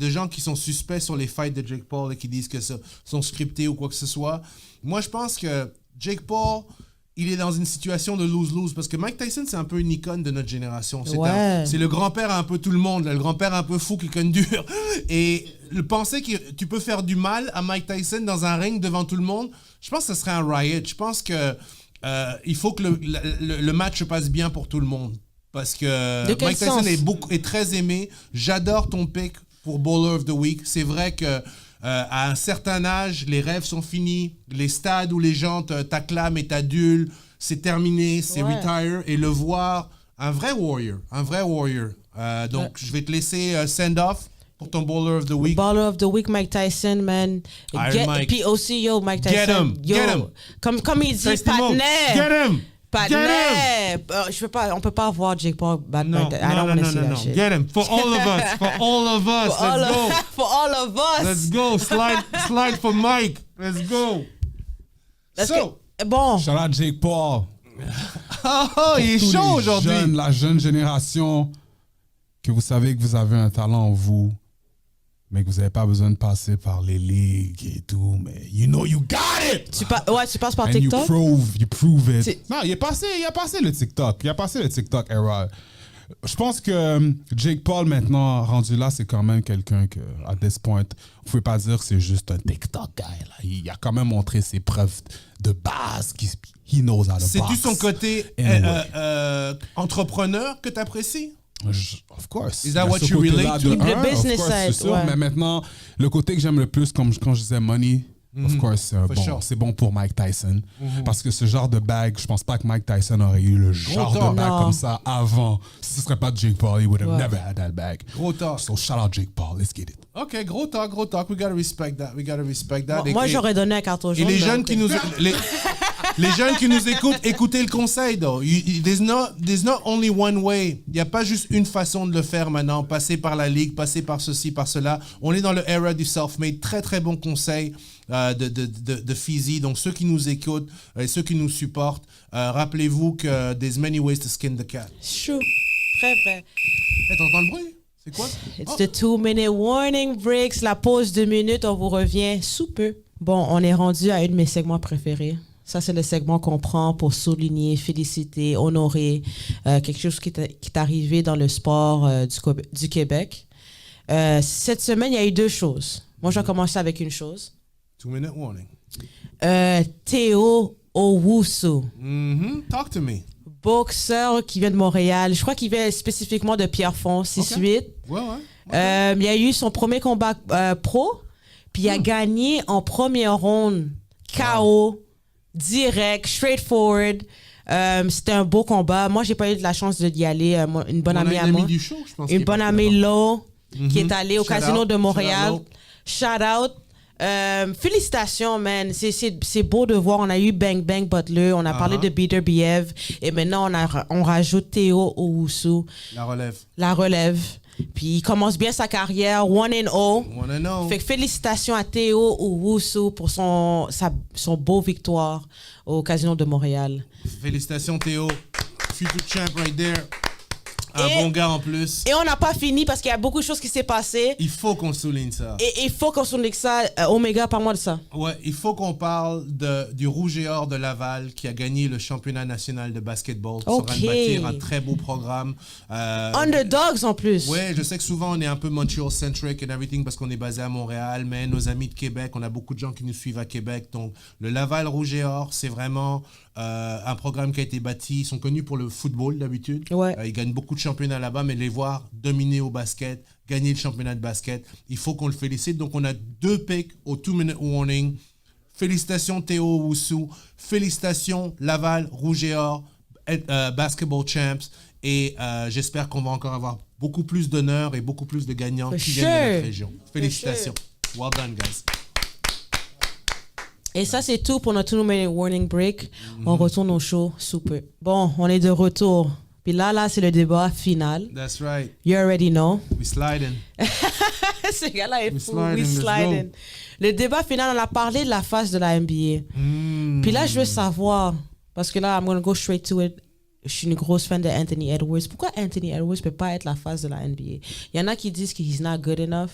gens qui sont suspects sur les fights de Jake Paul et qui disent que ça sont scriptés ou quoi que ce soit. Moi, je pense que Jake Paul, il est dans une situation de lose-lose parce que Mike Tyson, c'est un peu une icône de notre génération. C'est le grand-père à un peu tout le monde, le grand-père un peu fou qui conne dur. Et le penser que tu peux faire du mal à Mike Tyson dans un ring devant tout le monde, je pense que ce serait un riot. Je pense que il faut que le match se passe bien pour tout le monde. Parce que Mike Tyson est très aimé. J'adore ton pick pour Baller of the Week. C'est vrai que à un certain âge, les rêves sont finis. Les stades où les gens t'acclament et t'adulent, c'est terminé, c'est retire. Et le voir, un vrai warrior. Donc, je vais te laisser send-off pour ton Baller of the Week. Baller of the Week, Mike Tyson, man. Puis aussi, yo, Mike Tyson. Get him. Comme il dit, partner. Get him. Je peux pas, on peut pas voir Jake Paul bad No. I don't want to see that shit. Get him. For all of us. Let's go. For all of us. Let's go. Slide for Mike. Let's go. Bon. Shout out Jake Paul. Oh, il est chaud aujourd'hui. La jeune génération, que vous savez que vous avez un talent en vous, mais que vous n'avez pas besoin de passer par les ligues et tout, mais you know you got it! Tu passes par And TikTok? you prove it. Non, il a passé le TikTok. Il a passé le TikTok era. Je pense que Jake Paul, maintenant, rendu là, c'est quand même quelqu'un que, à this point, vous pouvez pas dire que c'est juste un TikTok guy. Là. Il a quand même montré ses preuves de base. He knows how to box. C'est-tu son côté entrepreneur que tu apprécies? Of course. Is that what you relate to? The business side, sûr, mais maintenant, le côté que j'aime le plus, comme quand je disais money, of course, c'est bon pour Mike Tyson. Parce que ce genre de bag, je pense pas que Mike Tyson aurait eu le genre de bag comme ça avant. Si ce serait pas Jake Paul, he would have never had that bag. Gros talk. So shout out Jake Paul, let's get it. OK, gros talk. We gotta respect that. Moi, j'aurais donné un carton jaune. Et les jeunes qui nous... Les jeunes qui nous écoutent, écoutez le conseil, though. There's not only one way. Il n'y a pas juste une façon de le faire maintenant. Passer par la ligue, passer par ceci, par cela. On est dans le era du self-made. Très, très bon conseil de Fizzy. Donc, ceux qui nous écoutent et ceux qui nous supportent, rappelez-vous que there's many ways to skin the cat. Chou. Très vrai. Hey, t'entends le bruit? C'est quoi? It's the 2-minute warning breaks. La pause 2 minutes. On vous revient sous peu. Bon, on est rendu à un de mes segments préférés. Ça, c'est le segment qu'on prend pour souligner, féliciter, honorer quelque chose qui est arrivé dans le sport du Québec. Cette semaine, il y a eu 2 choses. Moi, je vais commencer avec une chose. 2-minute warning. Théo Owusu. Talk to me. Boxeur qui vient de Montréal. Je crois qu'il vient spécifiquement de Pierrefonds, 6-8. Ouais. Il y a eu son premier combat pro, puis il a gagné en première ronde, KO. Direct, straightforward. C'était un beau combat. Moi, j'ai pas eu de la chance d'y aller. Une bonne amie à moi. Du show, je pense une bonne amie, Lo, qui est allée au Shout Casino out, de Montréal. Shout out. Félicitations, man. C'est beau de voir. On a eu Bang Bang Butler. On a parlé de Peter Biev. Et maintenant, on rajoute Théo Owusu. La relève. Puis il commence bien sa carrière, 1-0. Fait que félicitations à Théo Owusu pour son beau victoire au Casino de Montréal. Félicitations Théo, future champ right there. Un bon gars en plus. Et on n'a pas fini parce qu'il y a beaucoup de choses qui s'est passées. Il faut qu'on souligne ça. Et il faut qu'on souligne ça. Omega, parle-moi de ça. Ouais, il faut qu'on parle du Rouge et Or de Laval qui a gagné le championnat national de basketball. Ok. Ça va bâtir un très beau programme. Underdogs en plus. Ouais, je sais que souvent on est un peu Montreal-centric and everything parce qu'on est basé à Montréal, mais nos amis de Québec, on a beaucoup de gens qui nous suivent à Québec. Donc, le Laval Rouge et Or, c'est vraiment un programme qui a été bâti. Ils sont connus pour le football d'habitude. Ouais. Ils gagnent beaucoup de championnats là-bas, mais les voir dominer au basket, gagner le championnat de basket, il faut qu'on le félicite. Donc, on a 2 picks au 2-minute warning. Félicitations Théo Owusu. Félicitations Laval Rouge et Or, Basketball Champs. Et j'espère qu'on va encore avoir beaucoup plus d'honneurs et beaucoup plus de gagnants qui viennent de notre région. Félicitations. Well done, guys. Et ça, c'est tout pour notre 2-minute warning break. On retourne au show super. Bon, on est de retour. Puis là, c'est le débat final. That's right. You already know. We sliding. Ce gars-là est fou. Sliding, We let's sliding. go. Le débat final, on a parlé de la face de la NBA. Puis là, je veux savoir, parce que là, I'm going to go straight to it. Je suis une grosse fan de Anthony Edwards. Pourquoi Anthony Edwards ne peut pas être la face de la NBA? Il y en a qui disent qu'il n'est pas good enough.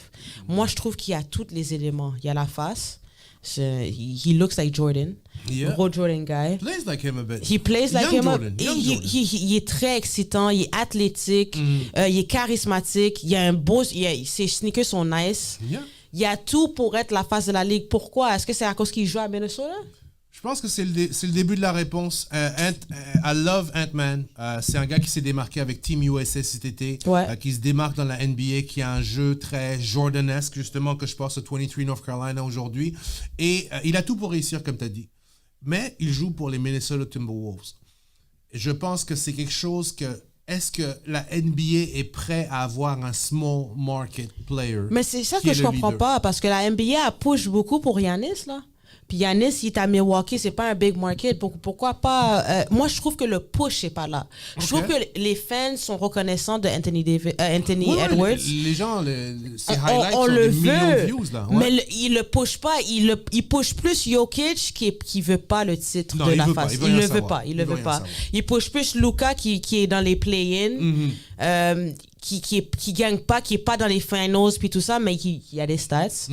Moi, je trouve qu'il y a tous les éléments. Il y a la face. He looks like Jordan. Yeah. Gros Jordan guy. Plays like him a bit. He plays like Young him. Jordan. Young Jordan. Il est très excitant, il est athlétique, il est charismatique, il a un beau, ses sneakers sont nice. Yeah. Il y a tout pour être la face de la ligue. Pourquoi? Est-ce que c'est à cause qu'il joue à Minnesota? Je pense que c'est le début de la réponse. I love Ant-Man. C'est un gars qui s'est démarqué avec Team USA cet été, Ouais. qui se démarque dans la NBA, qui a un jeu très Jordanesque, justement, que je pense au 23 North Carolina aujourd'hui. Et il a tout pour réussir, comme tu as dit. Mais il joue pour les Minnesota Timberwolves. Et je pense que c'est quelque chose que... Est-ce que la NBA est prête à avoir un small market player? Mais c'est ça qui que est je le comprends leader? pas, parce que la NBA a push beaucoup pour Giannis, là. Puis Giannis, il est à Milwaukee, c'est pas un big market. Pourquoi pas? Moi, je trouve que le push n'est pas là. Je trouve que les fans sont reconnaissants de Anthony Ouais, Edwards. les gens, ces highlights On sont le des millions de veut, views, là. Ouais. mais il le push pas. Il push plus Jokic qui veut pas le titre Non, de il la veut pas, face. il veut Il rien le veut savoir. pas. Il le Il veut veut rien pas. savoir. Il push plus Luka qui est dans les play-in, qui gagne pas, qui est pas dans les finals puis tout ça, mais qui a des stats.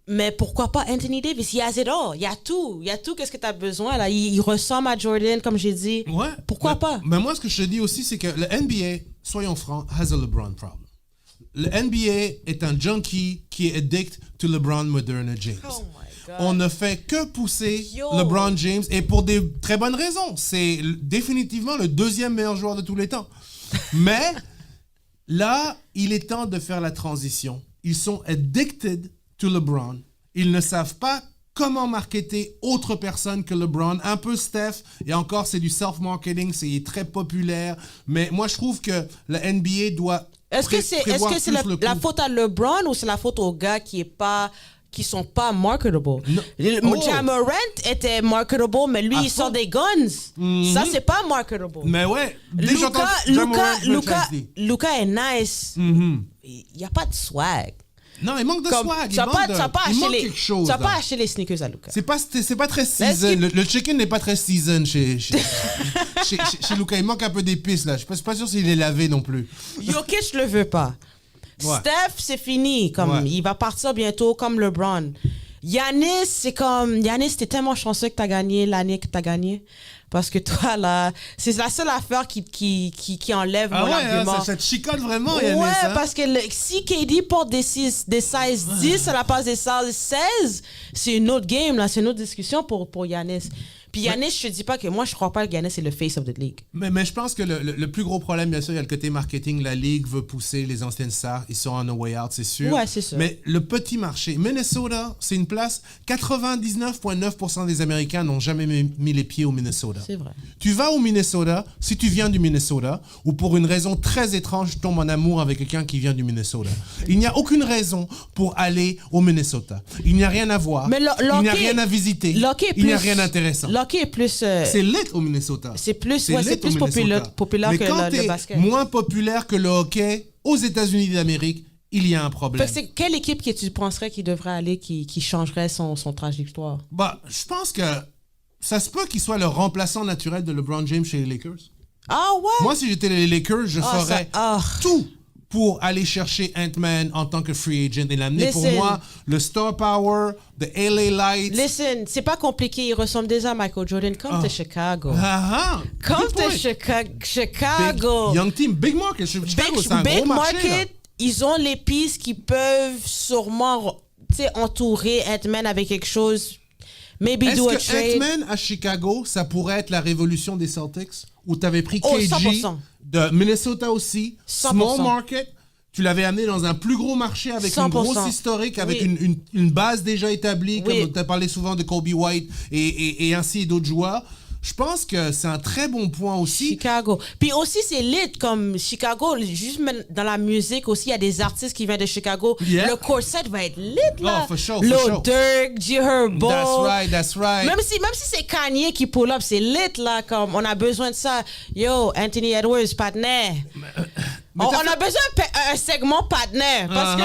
Mais pourquoi pas Anthony Davis? Il has it all. Il y a tout. Il y a tout. Qu'est-ce que tu as besoin là? Il ressemble à Jordan, comme j'ai dit. Ouais. Pourquoi pas? Mais moi, ce que je te dis aussi, c'est que le NBA, soyons francs, has a LeBron problem. Le NBA est un junkie qui est addict to LeBron Moderna James. Oh my God. On ne fait que pousser Yo. LeBron James et pour des très bonnes raisons. C'est définitivement le 2e meilleur joueur de tous les temps. Mais là, il est temps de faire la transition. Ils sont addicted to LeBron. Ils ne savent pas comment marketer autre personne que LeBron. Un peu Steph, et encore, c'est du self-marketing, c'est très populaire. Mais moi, je trouve que la NBA doit Est-ce que c'est la faute à LeBron ou c'est la faute aux gars qui sont pas marketable? Ja Morant était marketable, mais lui, À il sort fond. des guns. Ça, c'est pas marketable. Mais ouais, dès que j'entends Ja Morant, je me trahis. Luka est nice. Il n'y a pas de swag. Non, il manque de swag. Tu n'as pas il manque quelque chose. là. acheté les sneakers à Luka. C'est pas très season. Le chicken n'est pas très season chez Luka. Il manque un peu d'épices là. Je suis pas sûr s'il est lavé non plus. Jokic, je le veux pas. Ouais. Steph, c'est fini. Ouais. Il va partir bientôt comme LeBron. Giannis, t'es tellement chanceux que t'as gagné l'année que t'as gagné. Parce que toi, là, c'est la seule affaire qui enlève mon argument. Ça te chicote vraiment, Yannis. Ouais, hein? parce que si KD porte des size 10 à la place des size 16, c'est une autre game, là. C'est une autre discussion pour Giannis. Puis Giannis, je te dis pas que moi, je crois pas que Giannis est le face of the league. Mais je pense que le plus gros problème, bien sûr, il y a le côté marketing. La Ligue veut pousser les anciennes stars. Ils sont on a way out, c'est sûr. Ouais, c'est sûr. Mais le petit marché, Minnesota, c'est une place... 99,9% des Américains n'ont jamais mis les pieds au Minnesota. C'est vrai. Tu vas au Minnesota, si tu viens du Minnesota, ou pour une raison très étrange, tu tombes en amour avec quelqu'un qui vient du Minnesota. Il n'y a aucune raison pour aller au Minnesota. Il n'y a rien à voir. Mais il n'y a rien à visiter. Il n'y a rien d'intéressant. L'hockey est plus... C'est lit au Minnesota. C'est plus lit au populaire Mais que quand le t'es basket. moins populaire que le hockey aux États-Unis d'Amérique, il y a un problème. Fait que c'est quelle équipe que tu penserais qu'il devrait aller qui changerait son trajectoire? Je pense que ça se peut qu'il soit le remplaçant naturel de LeBron James chez les Lakers. Ah ouais? Moi, si j'étais les Lakers, je ferais tout pour aller chercher Ant-Man en tant que free agent et l'amener. Pour moi, le star power, the LA Lights. Listen, c'est pas compliqué. Il ressemble déjà à Michael Jordan. Come to Chicago. Come to Chicago. Big, young team, big market. Chicago, c'est un gros marché. Là. Ils ont les pistes qui peuvent sûrement entourer Ant-Man avec quelque chose. Maybe do a trade. Est-ce que Ant-Man à Chicago, ça pourrait être la révolution des Celtics? Où tu avais pris KG 100%. de Minnesota aussi, 100%. small market, tu l'avais amené dans un plus gros marché avec 100%. Une grosse historique, avec une base déjà établie, comme tu as parlé souvent de Kobe White et ainsi d'autres joueurs. Je pense que c'est un très bon point aussi. Chicago. Puis aussi, c'est lit comme Chicago, juste dans la musique aussi, il y a des artistes qui viennent de Chicago. Yeah. Le corset va être lit, là. Oh, for sure, Lil Durk, G Herbo. That's right. Même si c'est Kanye qui pull up, c'est lit, là, comme on a besoin de ça. Yo, Anthony Edwards, partenaire. On a besoin d'un segment partenaire. Parce que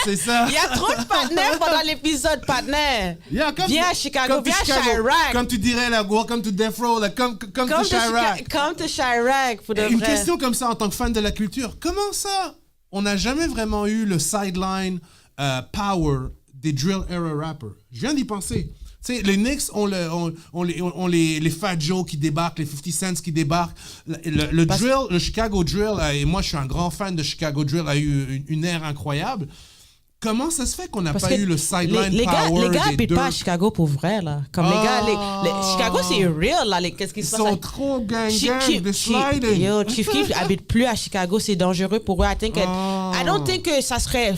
c'est ça. Il y a trop de partenaires pendant l'épisode partenaire. Viens à Chicago, viens à Chirac. Comme tu dirais, là, welcome to Death Row, là, come to Chirac. Come to Chirac, pour de vrai. Une question comme ça en tant que fan de la culture. Comment ça, on n'a jamais vraiment eu le sideline power des drill era rappers? Je viens d'y penser. Tu sais, les Knicks ont les Fat Joe qui débarquent, les 50 Cents qui débarquent. Le drill, le Chicago Drill, et moi je suis un grand fan de Chicago Drill, a eu une ère incroyable. Comment ça se fait qu'on n'a pas eu le sideline power? Les gars habitent pas à Chicago pour vrai, là. Comme les gars, Chicago c'est real, là. Qu'est-ce qui se passe? Ils sont trop gang de sliding. Yo, Chief Keef habite plus à Chicago, c'est dangereux pour eux. I don't think que ça serait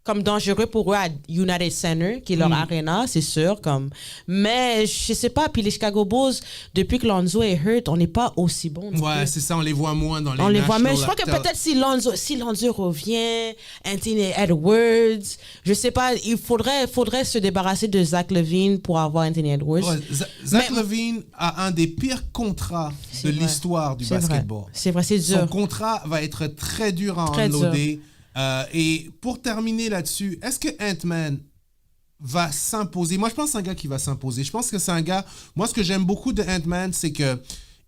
comme dangereux pour eux à United Center, qui est leur arena, c'est sûr. Mais je sais pas, puis les Chicago Bulls, depuis que Lonzo est hurt, on n'est pas aussi bon. Ouais, c'est ça, on les voit moins dans les On les voit, mais je crois que peut-être si Lonzo revient, Anthony Edwards, je sais pas, il faudrait se débarrasser de Zach LaVine pour avoir Anthony Edwards. Ouais, Zach LaVine a un des pires contrats de l'histoire du basketball. C'est vrai, c'est dur. Son contrat va être très dur à unloader. Et pour terminer là-dessus, est-ce que Ant-Man va s'imposer? Moi, je pense que c'est un gars qui va s'imposer. Je pense que c'est un gars... Moi, ce que j'aime beaucoup de Ant-Man, c'est que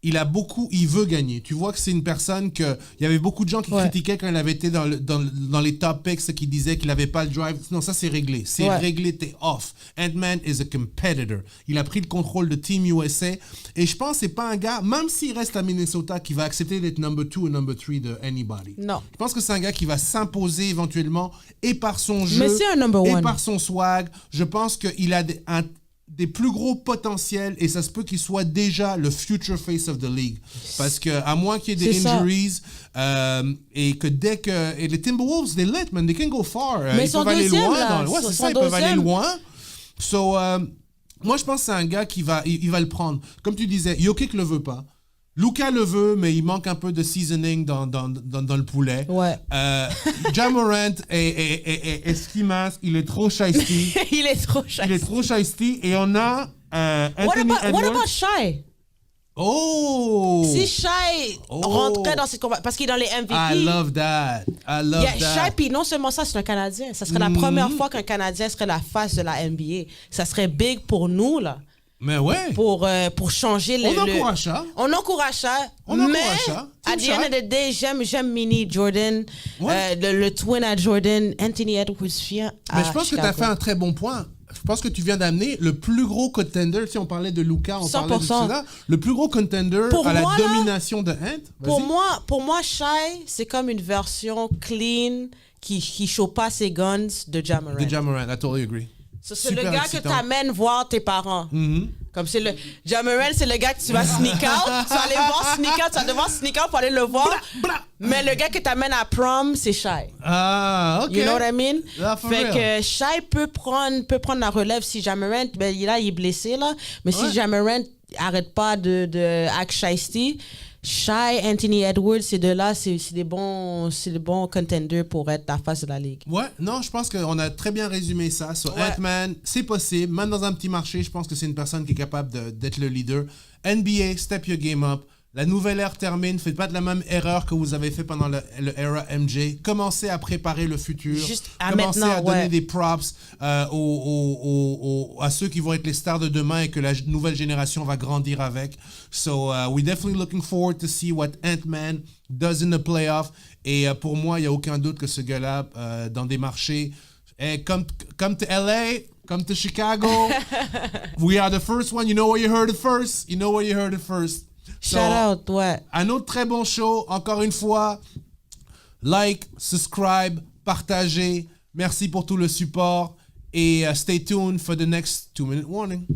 il veut gagner. Tu vois que c'est une personne que... Il y avait beaucoup de gens qui critiquaient quand il avait été dans les top picks, qui disaient qu'il n'avait pas le drive. Non, ça, c'est réglé. C'est réglé, t'es off. Ant-Man is a competitor. Il a pris le contrôle de Team USA. Et je pense que c'est pas un gars, même s'il reste à Minnesota, qui va accepter d'être number 2 ou number 3 de anybody. Non. Je pense que c'est un gars qui va s'imposer éventuellement et par son jeu, mais c'est un number one. Et par son swag. Je pense qu'il a des plus gros potentiels et ça se peut qu'il soit déjà le future face of the league. Parce que à moins qu'il y ait des injuries et que dès que... Et les Timberwolves, they lit, man. They can go far. Mais ils peuvent aller loin. C'est ça, ils peuvent aller loin. So, moi, je pense que c'est un gars qui va le prendre. Comme tu disais, Jokic le veut pas. Luka le veut, mais il manque un peu de seasoning dans le poulet. Ouais. Ja Morant est skimas, il est trop shiesty. Il est trop shiesty. Et on a Anthony Edwards. What about Shai? Oh! Si Shai rentrait dans cette combat, parce qu'il est dans les MVP. I love that. Shai, puis non seulement ça, c'est un Canadien. Ça serait la première fois qu'un Canadien serait la face de la NBA. Ça serait big pour nous, là. Mais ouais. Pour changer le... On encourage ça. Mais, à the end of the day, j'aime Mini Jordan, le twin à Jordan, Anthony Edwards vient à Mais je pense Chicago. que tu as fait un très bon point. Je pense que tu viens d'amener le plus gros contender. Si on parlait de Luka, on 100%. Parlait de ça. Le plus gros contender à la domination de Ant. Pour moi, Shai, c'est comme une version clean qui show pas ses guns de Ja Morant. De Ja Morant, I totally agree. C'est le gars que tu amènes voir tes parents. Comme c'est le Ja Morant, c'est le gars que tu vas sneak out. Tu vas aller voir sneak out. Tu vas devoir sneak out pour aller le voir. Mais le gars que tu amènes à prom, c'est Shai. Ah, OK. You know what I mean? Fait que Shai peut prendre la relève si Ja Morant, ben, il est blessé, là. Mais si Ja Morant arrête pas de act shiesty, Shai, Anthony Edwards, ces deux-là, c'est des bons contenders pour être la face de la ligue. Ouais, non, je pense qu'on a très bien résumé ça. Sur Ant-Man, c'est possible. Même dans un petit marché, je pense que c'est une personne qui est capable d'être le leader. NBA, step your game up. La nouvelle ère termine. Faites pas de la même erreur que vous avez fait pendant le era MJ. Commencez à préparer le futur. Juste à Commencez maintenant, à donner des props à ceux qui vont être les stars de demain et que la nouvelle génération va grandir avec. So, we're definitely looking forward to see what Ant-Man does in the playoff. Et pour moi, il n'y a aucun doute que ce gars-là, dans des marchés, come to LA, come to Chicago. We are the first one. You know where you heard it first. You know where you heard it first. So, shout out, ouais. Un autre très bon show. Encore une fois, like, subscribe, partagez. Merci pour tout le support. Et stay tuned for the next 2-minute warning.